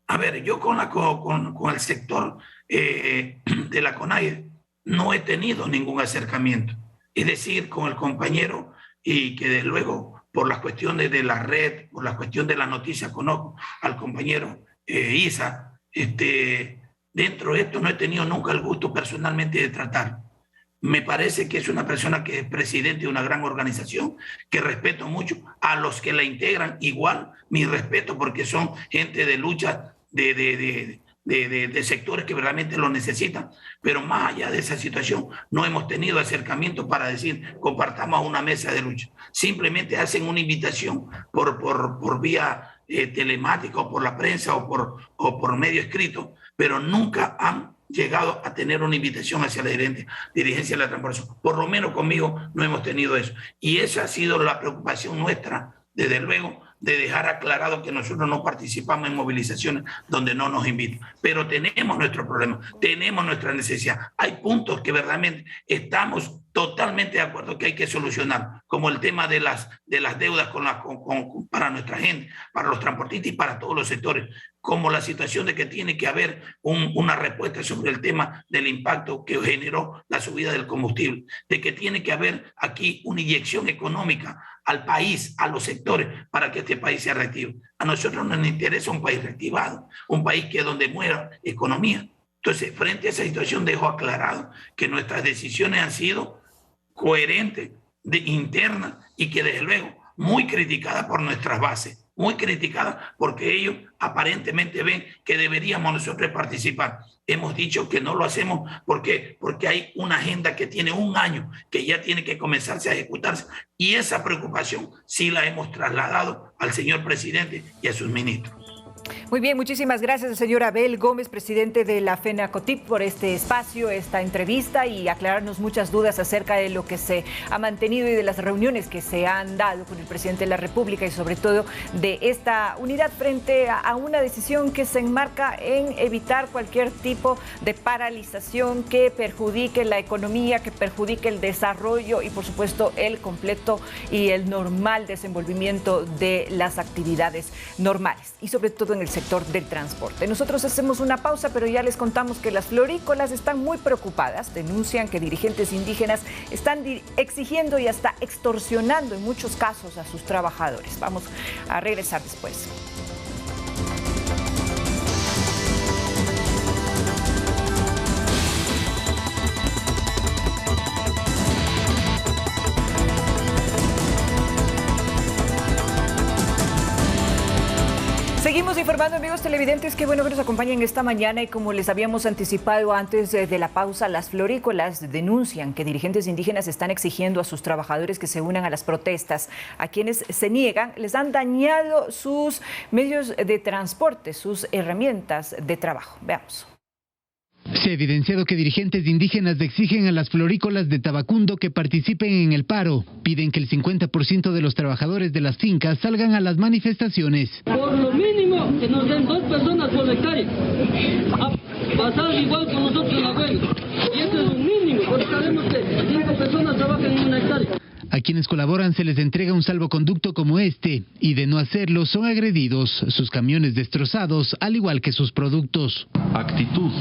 A ver, yo con el sector de la CONAIE no he tenido ningún acercamiento. Es decir, con el compañero y que desde luego por las cuestiones de la red, por la cuestión de la noticia, conozco al compañero Isa, dentro de esto no he tenido nunca el gusto personalmente de tratar. Me parece que es una persona que es presidente de una gran organización, que respeto mucho, a los que la integran igual, mi respeto, porque son gente de lucha, de de sectores que realmente lo necesitan, pero más allá de esa situación no hemos tenido acercamiento para decir compartamos una mesa de lucha. Simplemente hacen una invitación por vía telemática o por la prensa o por medio escrito, pero nunca han llegado a tener una invitación hacia la dirigencia de la transformación. Por lo menos conmigo no hemos tenido eso. Y esa ha sido la preocupación nuestra, desde luego, de dejar aclarado que nosotros no participamos en movilizaciones donde no nos invitan. Pero tenemos nuestro problema, tenemos nuestra necesidad. Hay puntos que verdaderamente estamos totalmente de acuerdo que hay que solucionar, como el tema de las deudas para nuestra gente, para los transportistas y para todos los sectores, como la situación de que tiene que haber una respuesta sobre el tema del impacto que generó la subida del combustible, de que tiene que haber aquí una inyección económica al país, a los sectores, para que este país sea reactivo. A nosotros nos interesa un país reactivado, un país que donde muera economía. Entonces, frente a esa situación dejo aclarado que nuestras decisiones han sido coherentes, internas, y que desde luego muy criticadas por nuestras bases, muy criticadas porque ellos aparentemente ven que deberíamos nosotros participar. Hemos dicho que no lo hacemos porque hay una agenda que tiene un año, que ya tiene que comenzarse a ejecutarse, y esa preocupación sí la hemos trasladado al señor presidente y a sus ministros. Muy bien, muchísimas gracias al señor Abel Gómez, presidente de la FENACOTIP, por este espacio, esta entrevista y aclararnos muchas dudas acerca de lo que se ha mantenido y de las reuniones que se han dado con el presidente de la República y sobre todo de esta unidad frente a una decisión que se enmarca en evitar cualquier tipo de paralización que perjudique la economía, que perjudique el desarrollo y por supuesto el completo y el normal desenvolvimiento de las actividades normales y sobre todo en el sector del transporte. Nosotros hacemos una pausa, pero ya les contamos que las florícolas están muy preocupadas. Denuncian que dirigentes indígenas están exigiendo y hasta extorsionando en muchos casos a sus trabajadores. Vamos a regresar después. Seguimos informando, amigos televidentes, qué bueno que nos acompañen esta mañana y como les habíamos anticipado antes de la pausa, las florícolas denuncian que dirigentes indígenas están exigiendo a sus trabajadores que se unan a las protestas. A quienes se niegan les han dañado sus medios de transporte, sus herramientas de trabajo. Veamos. Se ha evidenciado que dirigentes indígenas exigen a las florícolas de Tabacundo que participen en el paro. Piden que el 50% de los trabajadores de las fincas salgan a las manifestaciones. Por lo mínimo que nos den 2 personas por hectárea. A pasar igual con nosotros en la huelga. Y eso es un mínimo, porque sabemos que 5 personas trabajan en una hectárea. A quienes colaboran se les entrega un salvoconducto como este, y de no hacerlo son agredidos, sus camiones destrozados, al igual que sus productos. Actitud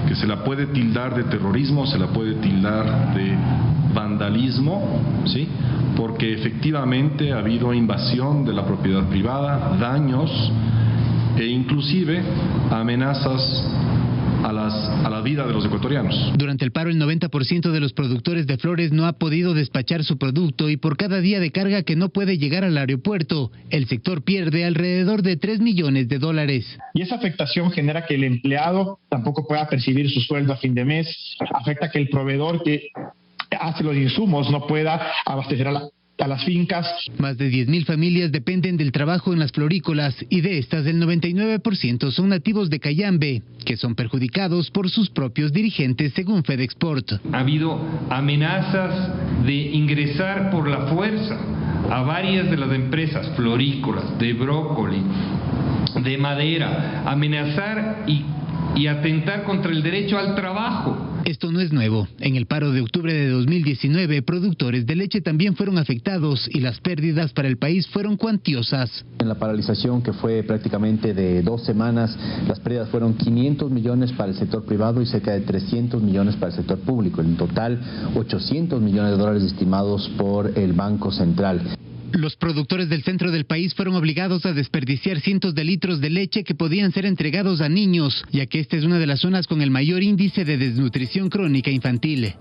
que se la puede tildar de terrorismo, se la puede tildar de vandalismo, ¿sí? Porque efectivamente ha habido invasión de la propiedad privada, daños e inclusive amenazas a la vida de los ecuatorianos. Durante el paro, el 90% de los productores de flores no ha podido despachar su producto y por cada día de carga que no puede llegar al aeropuerto, el sector pierde alrededor de $3 millones. Y esa afectación genera que el empleado tampoco pueda percibir su sueldo a fin de mes, afecta que el proveedor que hace los insumos no pueda abastecer a las fincas. Más de 10,000 familias dependen del trabajo en las florícolas y de estas el 99% son nativos de Cayambe, que son perjudicados por sus propios dirigentes según FedExport. Ha habido amenazas de ingresar por la fuerza a varias de las empresas florícolas, de brócoli, de madera, amenazar y atentar contra el derecho al trabajo. Esto no es nuevo. En el paro de octubre de 2019, productores de leche también fueron afectados y las pérdidas para el país fueron cuantiosas. En la paralización, que fue prácticamente de 2 semanas, las pérdidas fueron 500 millones para el sector privado y cerca de 300 millones para el sector público. En total, $800 millones estimados por el Banco Central. Los productores del centro del país fueron obligados a desperdiciar cientos de litros de leche que podían ser entregados a niños, ya que esta es una de las zonas con el mayor índice de desnutrición crónica infantil.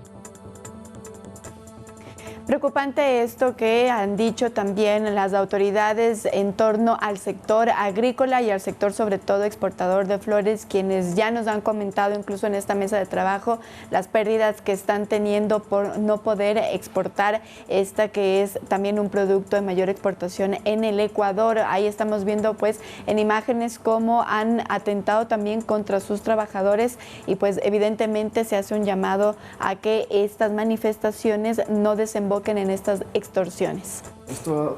Preocupante esto que han dicho también las autoridades en torno al sector agrícola y al sector sobre todo exportador de flores, quienes ya nos han comentado incluso en esta mesa de trabajo las pérdidas que están teniendo por no poder exportar esta que es también un producto de mayor exportación en el Ecuador. Ahí estamos viendo pues en imágenes cómo han atentado también contra sus trabajadores y pues evidentemente se hace un llamado a que estas manifestaciones no desemboquen en estas extorsiones. Esto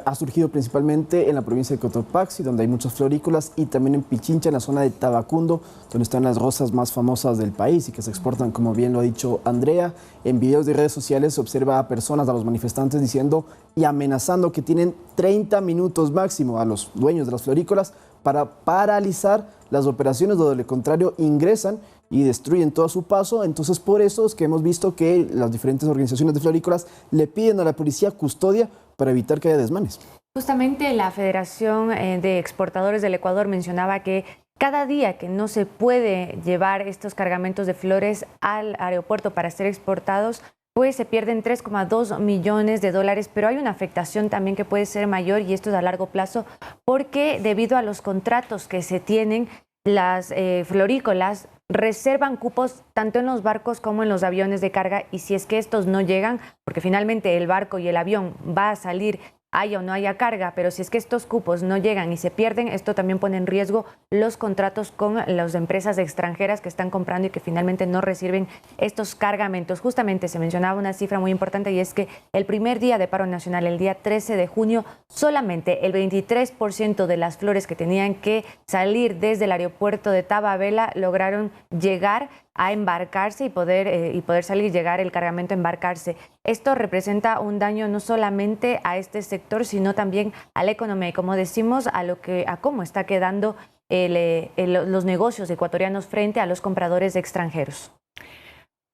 ha surgido principalmente en la provincia de Cotopaxi, donde hay muchas florícolas, y también en Pichincha, en la zona de Tabacundo, donde están las rosas más famosas del país y que se exportan, como bien lo ha dicho Andrea. En videos de redes sociales se observa a personas, a los manifestantes, diciendo y amenazando que tienen 30 minutos máximo a los dueños de las florícolas para paralizar las operaciones, o de lo contrario ingresan y destruyen todo a su paso. Entonces, por eso es que hemos visto que las diferentes organizaciones de florícolas le piden a la policía custodia para evitar que haya desmanes. Justamente la Federación de Exportadores del Ecuador mencionaba que cada día que no se puede llevar estos cargamentos de flores al aeropuerto para ser exportados, pues se pierden 3,2 millones de dólares, pero hay una afectación también que puede ser mayor, y esto es a largo plazo, porque debido a los contratos que se tienen, las florícolas reservan cupos tanto en los barcos como en los aviones de carga, y si es que estos no llegan, porque finalmente el barco y el avión va a salir haya o no haya carga, pero si es que estos cupos no llegan y se pierden, esto también pone en riesgo los contratos con las empresas extranjeras que están comprando y que finalmente no reciben estos cargamentos. Justamente se mencionaba una cifra muy importante, y es que el primer día de paro nacional, el día 13 de junio, solamente el 23% de las flores que tenían que salir desde el aeropuerto de Tababela lograron llegar a embarcarse y poder salir y llegar el cargamento a embarcarse. Esto representa un daño no solamente a este sector, sino también a la economía y, como decimos, a cómo está quedando los negocios ecuatorianos frente a los compradores extranjeros.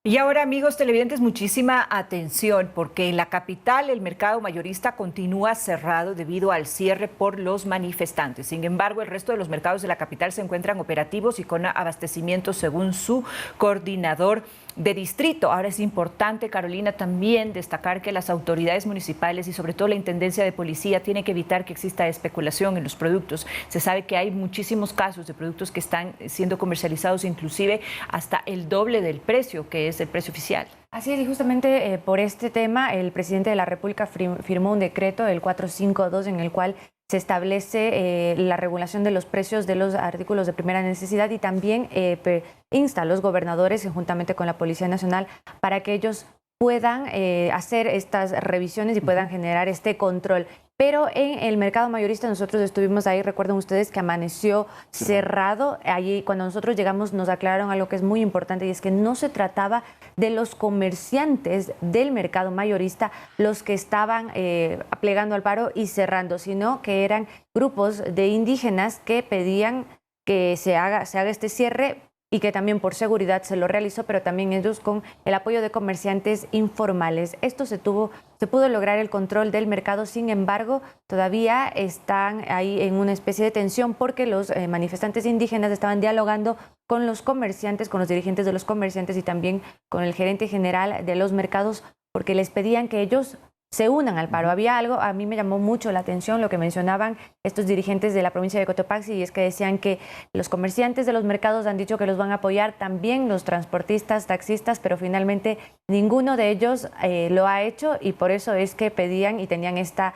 Y ahora, amigos televidentes, muchísima atención, porque en la capital el mercado mayorista continúa cerrado debido al cierre por los manifestantes. Sin embargo, el resto de los mercados de la capital se encuentran operativos y con abastecimiento, según su coordinador de distrito. Ahora es importante, Carolina, también destacar que las autoridades municipales y sobre todo la Intendencia de Policía tienen que evitar que exista especulación en los productos. Se sabe que hay muchísimos casos de productos que están siendo comercializados inclusive hasta el doble del precio, que es el precio oficial. Así es, y justamente por este tema el presidente de la República firmó un decreto, el 452, en el cual se establece la regulación de los precios de los artículos de primera necesidad, y también insta a los gobernadores, juntamente con la Policía Nacional, para que ellos puedan hacer estas revisiones y puedan generar este control. Pero en el mercado mayorista nosotros estuvimos ahí, recuerden ustedes que amaneció cerrado. Allí cuando nosotros llegamos nos aclararon algo que es muy importante, y es que no se trataba de los comerciantes del mercado mayorista los que estaban plegando al paro y cerrando, sino que eran grupos de indígenas que pedían que se haga este cierre, y que también por seguridad se lo realizó, pero también ellos con el apoyo de comerciantes informales. Esto se pudo lograr el control del mercado. Sin embargo, todavía están ahí en una especie de tensión, porque los manifestantes indígenas estaban dialogando con los comerciantes, con los dirigentes de los comerciantes y también con el gerente general de los mercados, porque les pedían que ellos se unan al paro. Había algo, a mí me llamó mucho la atención lo que mencionaban estos dirigentes de la provincia de Cotopaxi, y es que decían que los comerciantes de los mercados han dicho que los van a apoyar, también los transportistas, taxistas, pero finalmente ninguno de ellos lo ha hecho, y por eso es que pedían y tenían esta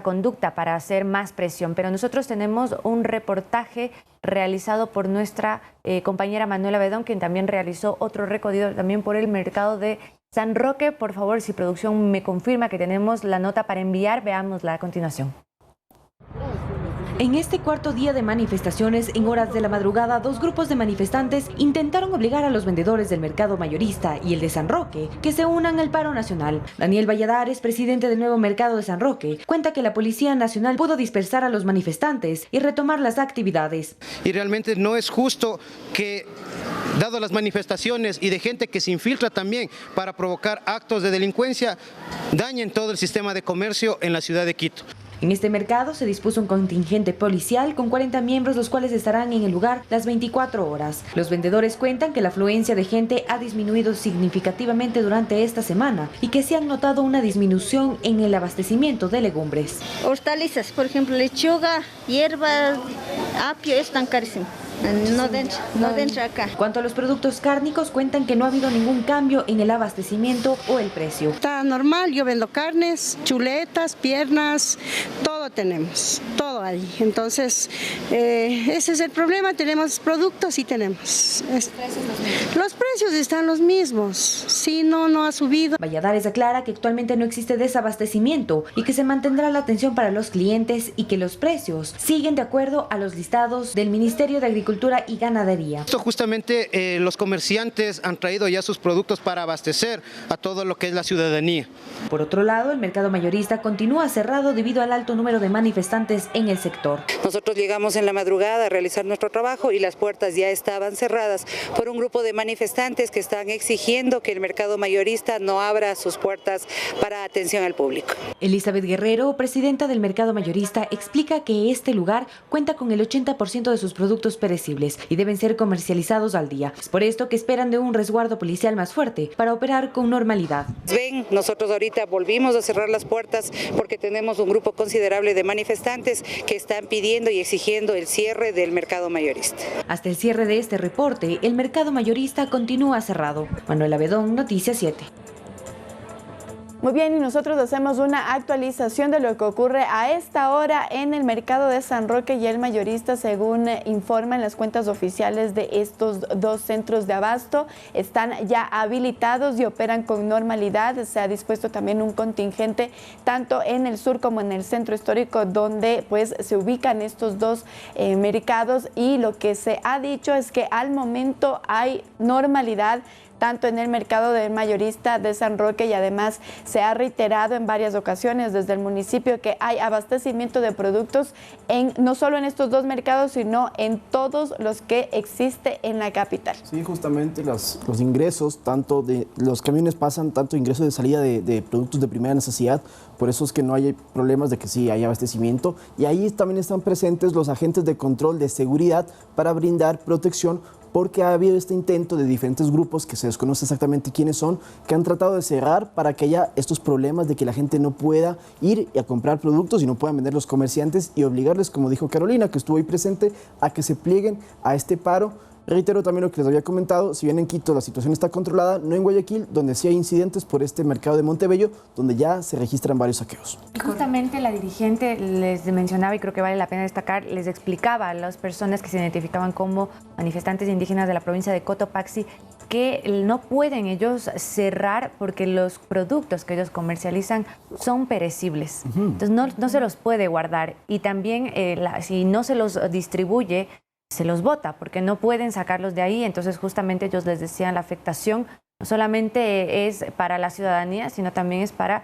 conducta para hacer más presión. Pero nosotros tenemos un reportaje realizado por nuestra compañera Manuela Bedón, quien también realizó otro recorrido también por el mercado de San Roque. Por favor, si producción me confirma que tenemos la nota para enviar, veámosla a continuación. En este cuarto día de manifestaciones, en horas de la madrugada, dos grupos de manifestantes intentaron obligar a los vendedores del mercado mayorista y el de San Roque que se unan al paro nacional. Daniel Valladares, presidente del nuevo mercado de San Roque, cuenta que la Policía Nacional pudo dispersar a los manifestantes y retomar las actividades. Y realmente no es justo que, dado las manifestaciones y de gente que se infiltra también para provocar actos de delincuencia, dañen todo el sistema de comercio en la ciudad de Quito. En este mercado se dispuso un contingente policial con 40 miembros, los cuales estarán en el lugar las 24 horas. Los vendedores cuentan que la afluencia de gente ha disminuido significativamente durante esta semana y que se han notado una disminución en el abastecimiento de legumbres. Hortalizas, por ejemplo, lechuga, hierba, apio, están carísimos. No dentro acá. Cuanto a los productos cárnicos, cuentan que no ha habido ningún cambio en el abastecimiento o el precio. Está normal, yo vendo carnes, chuletas, piernas, todo tenemos, todo hay. Entonces, ese es el problema, tenemos productos y tenemos. Los precios están los mismos, sí, no ha subido. Valladares aclara que actualmente no existe desabastecimiento y que se mantendrá la atención para los clientes y que los precios siguen de acuerdo a los listados del Ministerio de Agricultura y Ganadería. Esto justamente los comerciantes han traído ya sus productos para abastecer a todo lo que es la ciudadanía. Por otro lado, el mercado mayorista continúa cerrado debido al alto número de manifestantes en el sector. Nosotros llegamos en la madrugada a realizar nuestro trabajo y las puertas ya estaban cerradas por un grupo de manifestantes que están exigiendo que el mercado mayorista no abra sus puertas para atención al público. Elizabeth Guerrero, presidenta del mercado mayorista, explica que este lugar cuenta con el 80% de sus productos perecibles y deben ser comercializados al día. Es por esto que esperan de un resguardo policial más fuerte para operar con normalidad. Ven, nosotros ahorita volvimos a cerrar las puertas porque tenemos un grupo considerable de manifestantes que están pidiendo y exigiendo el cierre del mercado mayorista. Hasta el cierre de este reporte, el mercado mayorista continúa cerrado. Manuela Bedón, Noticias 7. Muy bien, y nosotros hacemos una actualización de lo que ocurre a esta hora en el mercado de San Roque y el mayorista. Según informan las cuentas oficiales de estos dos centros de abasto, están ya habilitados y operan con normalidad. Se ha dispuesto también un contingente tanto en el sur como en el centro histórico, donde pues se ubican estos dos mercados, y lo que se ha dicho es que al momento hay normalidad tanto en el mercado del mayorista de San Roque, y además se ha reiterado en varias ocasiones desde el municipio que hay abastecimiento de productos no solo en estos dos mercados, sino en todos los que existe en la capital. Sí, justamente los ingresos, tanto de los camiones pasan, tanto ingresos de salida de productos de primera necesidad, por eso es que no hay problemas de que sí hay abastecimiento, y ahí también están presentes los agentes de control de seguridad para brindar protección, porque ha habido este intento de diferentes grupos que se desconoce exactamente quiénes son, que han tratado de cerrar para que haya estos problemas de que la gente no pueda ir a comprar productos y no puedan vender los comerciantes, y obligarles, como dijo Carolina, que estuvo ahí presente, a que se plieguen a este paro. Reitero también lo que les había comentado, si bien en Quito la situación está controlada, no en Guayaquil, donde sí hay incidentes por este mercado de Montebello, donde ya se registran varios saqueos. Justamente la dirigente les mencionaba, y creo que vale la pena destacar, les explicaba a las personas que se identificaban como manifestantes indígenas de la provincia de Cotopaxi que no pueden ellos cerrar porque los productos que ellos comercializan son perecibles. Entonces no se los puede guardar, y también si no se los distribuye, se los bota porque no pueden sacarlos de ahí. Entonces justamente ellos les decían, la afectación no solamente es para la ciudadanía, sino también es para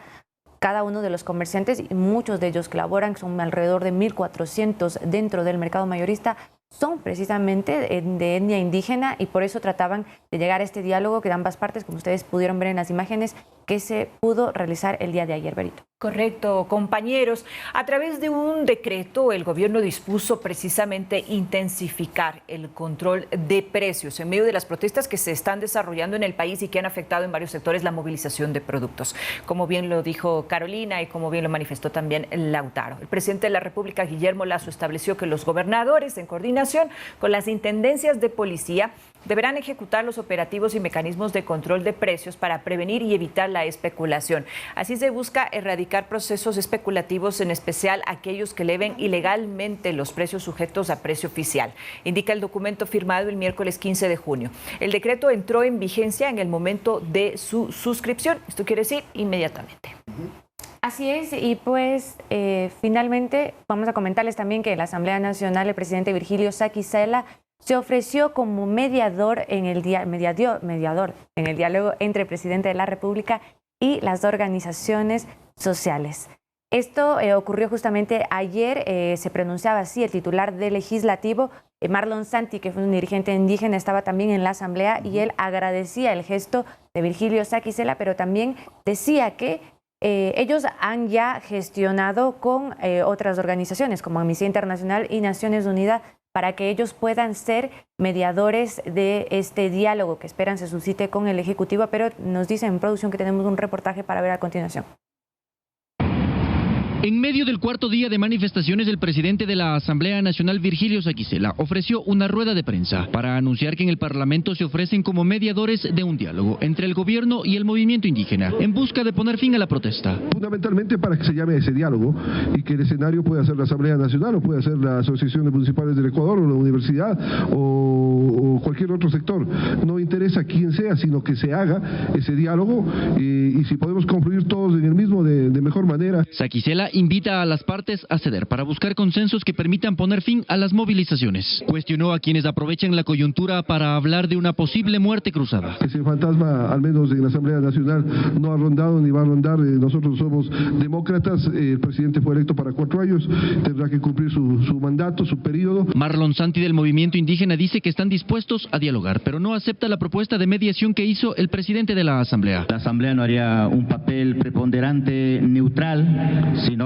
cada uno de los comerciantes, y muchos de ellos que laboran, son alrededor de 1.400 dentro del mercado mayorista, son precisamente de etnia indígena, y por eso trataban de llegar a este diálogo que de ambas partes, como ustedes pudieron ver en las imágenes, que se pudo realizar el día de ayer, Berito. Correcto, compañeros. A través de un decreto, el gobierno dispuso precisamente intensificar el control de precios en medio de las protestas que se están desarrollando en el país y que han afectado en varios sectores la movilización de productos. Como bien lo dijo Carolina y como bien lo manifestó también Lautaro. El presidente de la República, Guillermo Lasso, estableció que los gobernadores, en coordinación con las intendencias de policía, deberán ejecutar los operativos y mecanismos de control de precios para prevenir y evitar la especulación. Así se busca erradicar procesos especulativos, en especial aquellos que eleven ilegalmente los precios sujetos a precio oficial, indica el documento firmado el miércoles 15 de junio. El decreto entró en vigencia en el momento de su suscripción, esto quiere decir inmediatamente. Así es, y pues finalmente vamos a comentarles también que en la Asamblea Nacional el presidente Virgilio Saquicela se ofreció como mediador en el diálogo entre el presidente de la República y las organizaciones sociales. Esto ocurrió justamente ayer, se pronunciaba así el titular del Legislativo, Marlon Santi, que fue un dirigente indígena, estaba también en la Asamblea, y él agradecía el gesto de Virgilio Saquicela, pero también decía que ellos han ya gestionado con otras organizaciones como Amnistía Internacional y Naciones Unidas para que ellos puedan ser mediadores de este diálogo que esperan se suscite con el Ejecutivo, pero nos dicen en producción que tenemos un reportaje para ver a continuación. En medio del cuarto día de manifestaciones, el presidente de la Asamblea Nacional, Virgilio Saquicela, ofreció una rueda de prensa para anunciar que en el Parlamento se ofrecen como mediadores de un diálogo entre el gobierno y el movimiento indígena, en busca de poner fin a la protesta. Fundamentalmente para que se llame a ese diálogo y que el escenario pueda ser la Asamblea Nacional o pueda ser la Asociación de Municipales del Ecuador o la universidad o cualquier otro sector. No interesa quién sea, sino que se haga ese diálogo y si podemos confluir todos en el mismo de mejor manera. Saquicela invita a las partes a ceder para buscar consensos que permitan poner fin a las movilizaciones. Cuestionó a quienes aprovechan la coyuntura para hablar de una posible muerte cruzada. Ese fantasma, al menos en la Asamblea Nacional, no ha rondado ni va a rondar. Nosotros somos demócratas, el presidente fue electo para 4 años, tendrá que cumplir su mandato, su periodo. Marlon Santi del movimiento indígena dice que están dispuestos a dialogar, pero no acepta la propuesta de mediación que hizo el presidente de la Asamblea. La Asamblea no haría un papel preponderante, neutral, sino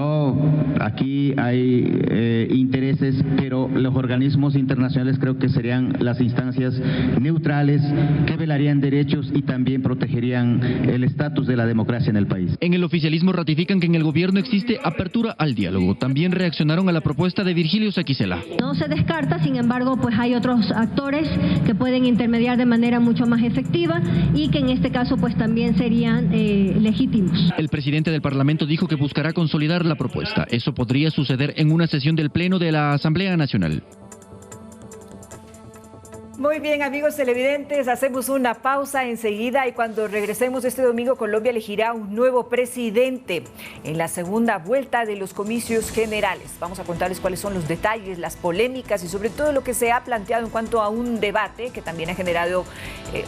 aquí hay intereses, pero los organismos internacionales creo que serían las instancias neutrales que velarían derechos y también protegerían el estatus de la democracia en el país. En el oficialismo ratifican que en el gobierno existe apertura al diálogo. También reaccionaron a la propuesta de Virgilio Saquicela. No se descarta, sin embargo, pues hay otros actores que pueden intermediar de manera mucho más efectiva y que en este caso pues también serían legítimos. El presidente del Parlamento dijo que buscará consolidar la propuesta. Eso podría suceder en una sesión del Pleno de la Asamblea Nacional. Muy bien, amigos televidentes, hacemos una pausa enseguida y cuando regresemos este domingo Colombia elegirá un nuevo presidente en la segunda vuelta de los comicios generales. Vamos a contarles cuáles son los detalles, las polémicas y sobre todo lo que se ha planteado en cuanto a un debate que también ha generado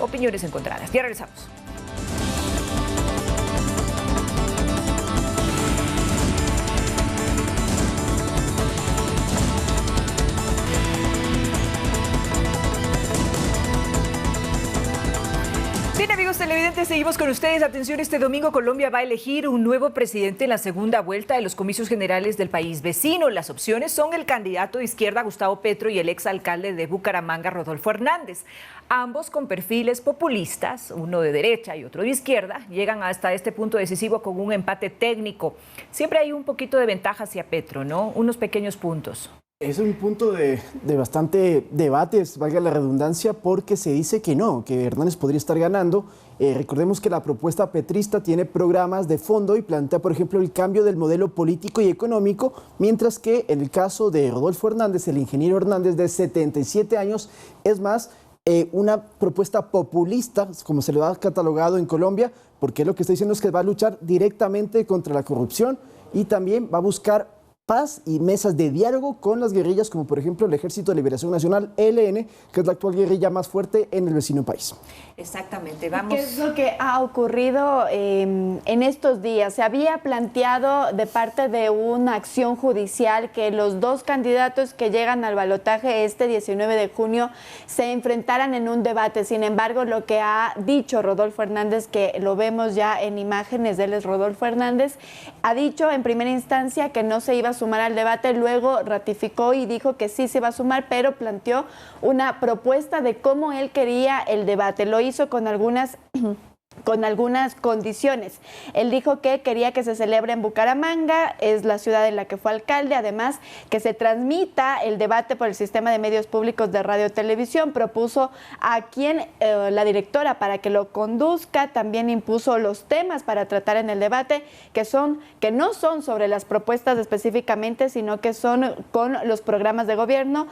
opiniones encontradas. Ya regresamos. Bien, amigos televidentes, seguimos con ustedes. Atención, este domingo Colombia va a elegir un nuevo presidente en la segunda vuelta de los comicios generales del país vecino. Las opciones son el candidato de izquierda Gustavo Petro y el exalcalde de Bucaramanga Rodolfo Hernández. Ambos con perfiles populistas, uno de derecha y otro de izquierda, llegan hasta este punto decisivo con un empate técnico. Siempre hay un poquito de ventaja hacia Petro, ¿no? Unos pequeños puntos. Es un punto de bastante debates, valga la redundancia, porque se dice que no, que Hernández podría estar ganando. Recordemos que la propuesta petrista tiene programas de fondo y plantea, por ejemplo, el cambio del modelo político y económico, mientras que en el caso de Rodolfo Hernández, el ingeniero Hernández de 77 años, es más una propuesta populista, como se lo ha catalogado en Colombia, porque lo que está diciendo es que va a luchar directamente contra la corrupción y también va a buscar paz y mesas de diálogo con las guerrillas, como por ejemplo el Ejército de Liberación Nacional, ELN, que es la actual guerrilla más fuerte en el vecino país. Exactamente, vamos. ¿Qué es lo que ha ocurrido en estos días? Se había planteado de parte de una acción judicial que los dos candidatos que llegan al balotaje este 19 de junio se enfrentaran en un debate. Sin embargo, lo que ha dicho Rodolfo Hernández, que lo vemos ya en imágenes de él, es Rodolfo Hernández, ha dicho en primera instancia que no se iba a sumar al debate, luego ratificó y dijo que sí se iba a sumar, pero planteó una propuesta de cómo él quería el debate. Lo hizo con algunas condiciones. Él dijo que quería que se celebre en Bucaramanga, es la ciudad en la que fue alcalde, además que se transmita el debate por el sistema de medios públicos de radio y televisión, propuso a quien la directora para que lo conduzca, también impuso los temas para tratar en el debate, que no son sobre las propuestas específicamente, sino que son con los programas de gobierno,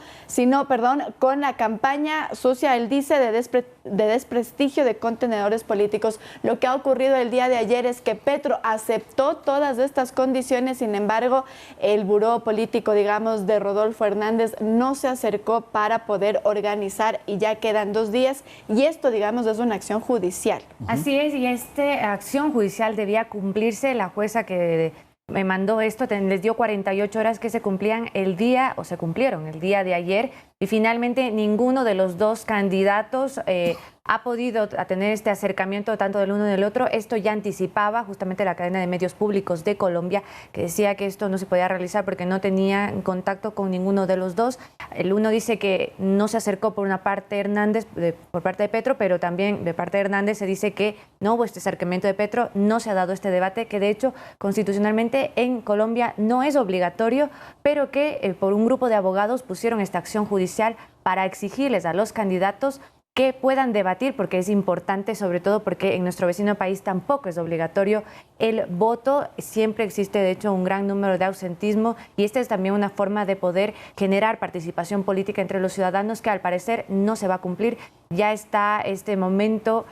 con la campaña sucia, él dice, de desprestigio de contenedores políticos. Lo que ha ocurrido el día de ayer es que Petro aceptó todas estas condiciones, sin embargo, el buró político, digamos, de Rodolfo Hernández no se acercó para poder organizar y ya quedan 2 días y esto, digamos, es una acción judicial. Así es, y esta acción judicial debía cumplirse. La jueza que me mandó esto les dio 48 horas que se cumplieron el día de ayer y finalmente ninguno de los dos candidatos ha podido tener este acercamiento tanto del uno y del otro. Esto ya anticipaba justamente la cadena de medios públicos de Colombia, que decía que esto no se podía realizar porque no tenía contacto con ninguno de los dos. El uno dice que no se acercó por una parte Hernández, por parte de Petro, pero también de parte de Hernández se dice que no hubo este acercamiento de Petro, no se ha dado este debate, que de hecho constitucionalmente en Colombia no es obligatorio, pero que por un grupo de abogados pusieron esta acción judicial para exigirles a los candidatos que puedan debatir, porque es importante, sobre todo porque en nuestro vecino país tampoco es obligatorio el voto. Siempre existe, de hecho, un gran número de ausentismo y esta es también una forma de poder generar participación política entre los ciudadanos que al parecer no se va a cumplir. Ya está este momento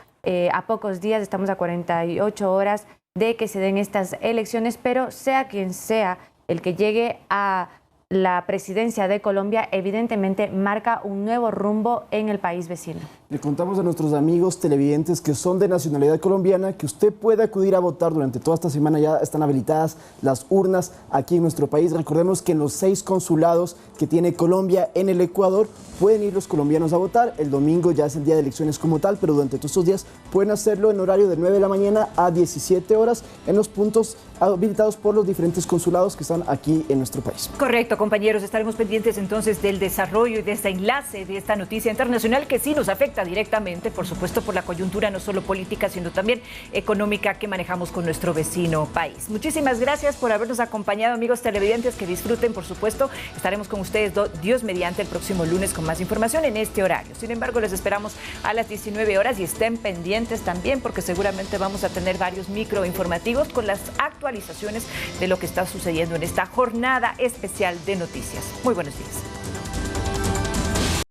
a pocos días, estamos a 48 horas de que se den estas elecciones, pero sea quien sea el que llegue a la presidencia de Colombia, evidentemente marca un nuevo rumbo en el país vecino. Le contamos a nuestros amigos televidentes que son de nacionalidad colombiana que usted puede acudir a votar durante toda esta semana. Ya están habilitadas las urnas aquí en nuestro país. Recordemos que en los 6 consulados que tiene Colombia en el Ecuador pueden ir los colombianos a votar. El domingo ya es el día de elecciones como tal, pero durante todos estos días pueden hacerlo en horario de 9 de la mañana a 17 horas en los puntos habilitados por los diferentes consulados que están aquí en nuestro país. Correcto, compañeros. Estaremos pendientes entonces del desarrollo y de este enlace de esta noticia internacional que sí nos afecta directamente, por supuesto, por la coyuntura no solo política, sino también económica que manejamos con nuestro vecino país. Muchísimas gracias por habernos acompañado, amigos televidentes, que disfruten, por supuesto. Estaremos con ustedes, Dios mediante, el próximo lunes con más información en este horario. Sin embargo, les esperamos a las 19 horas y estén pendientes también porque seguramente vamos a tener varios microinformativos con las actualizaciones de lo que está sucediendo en esta jornada especial de noticias. Muy buenos días.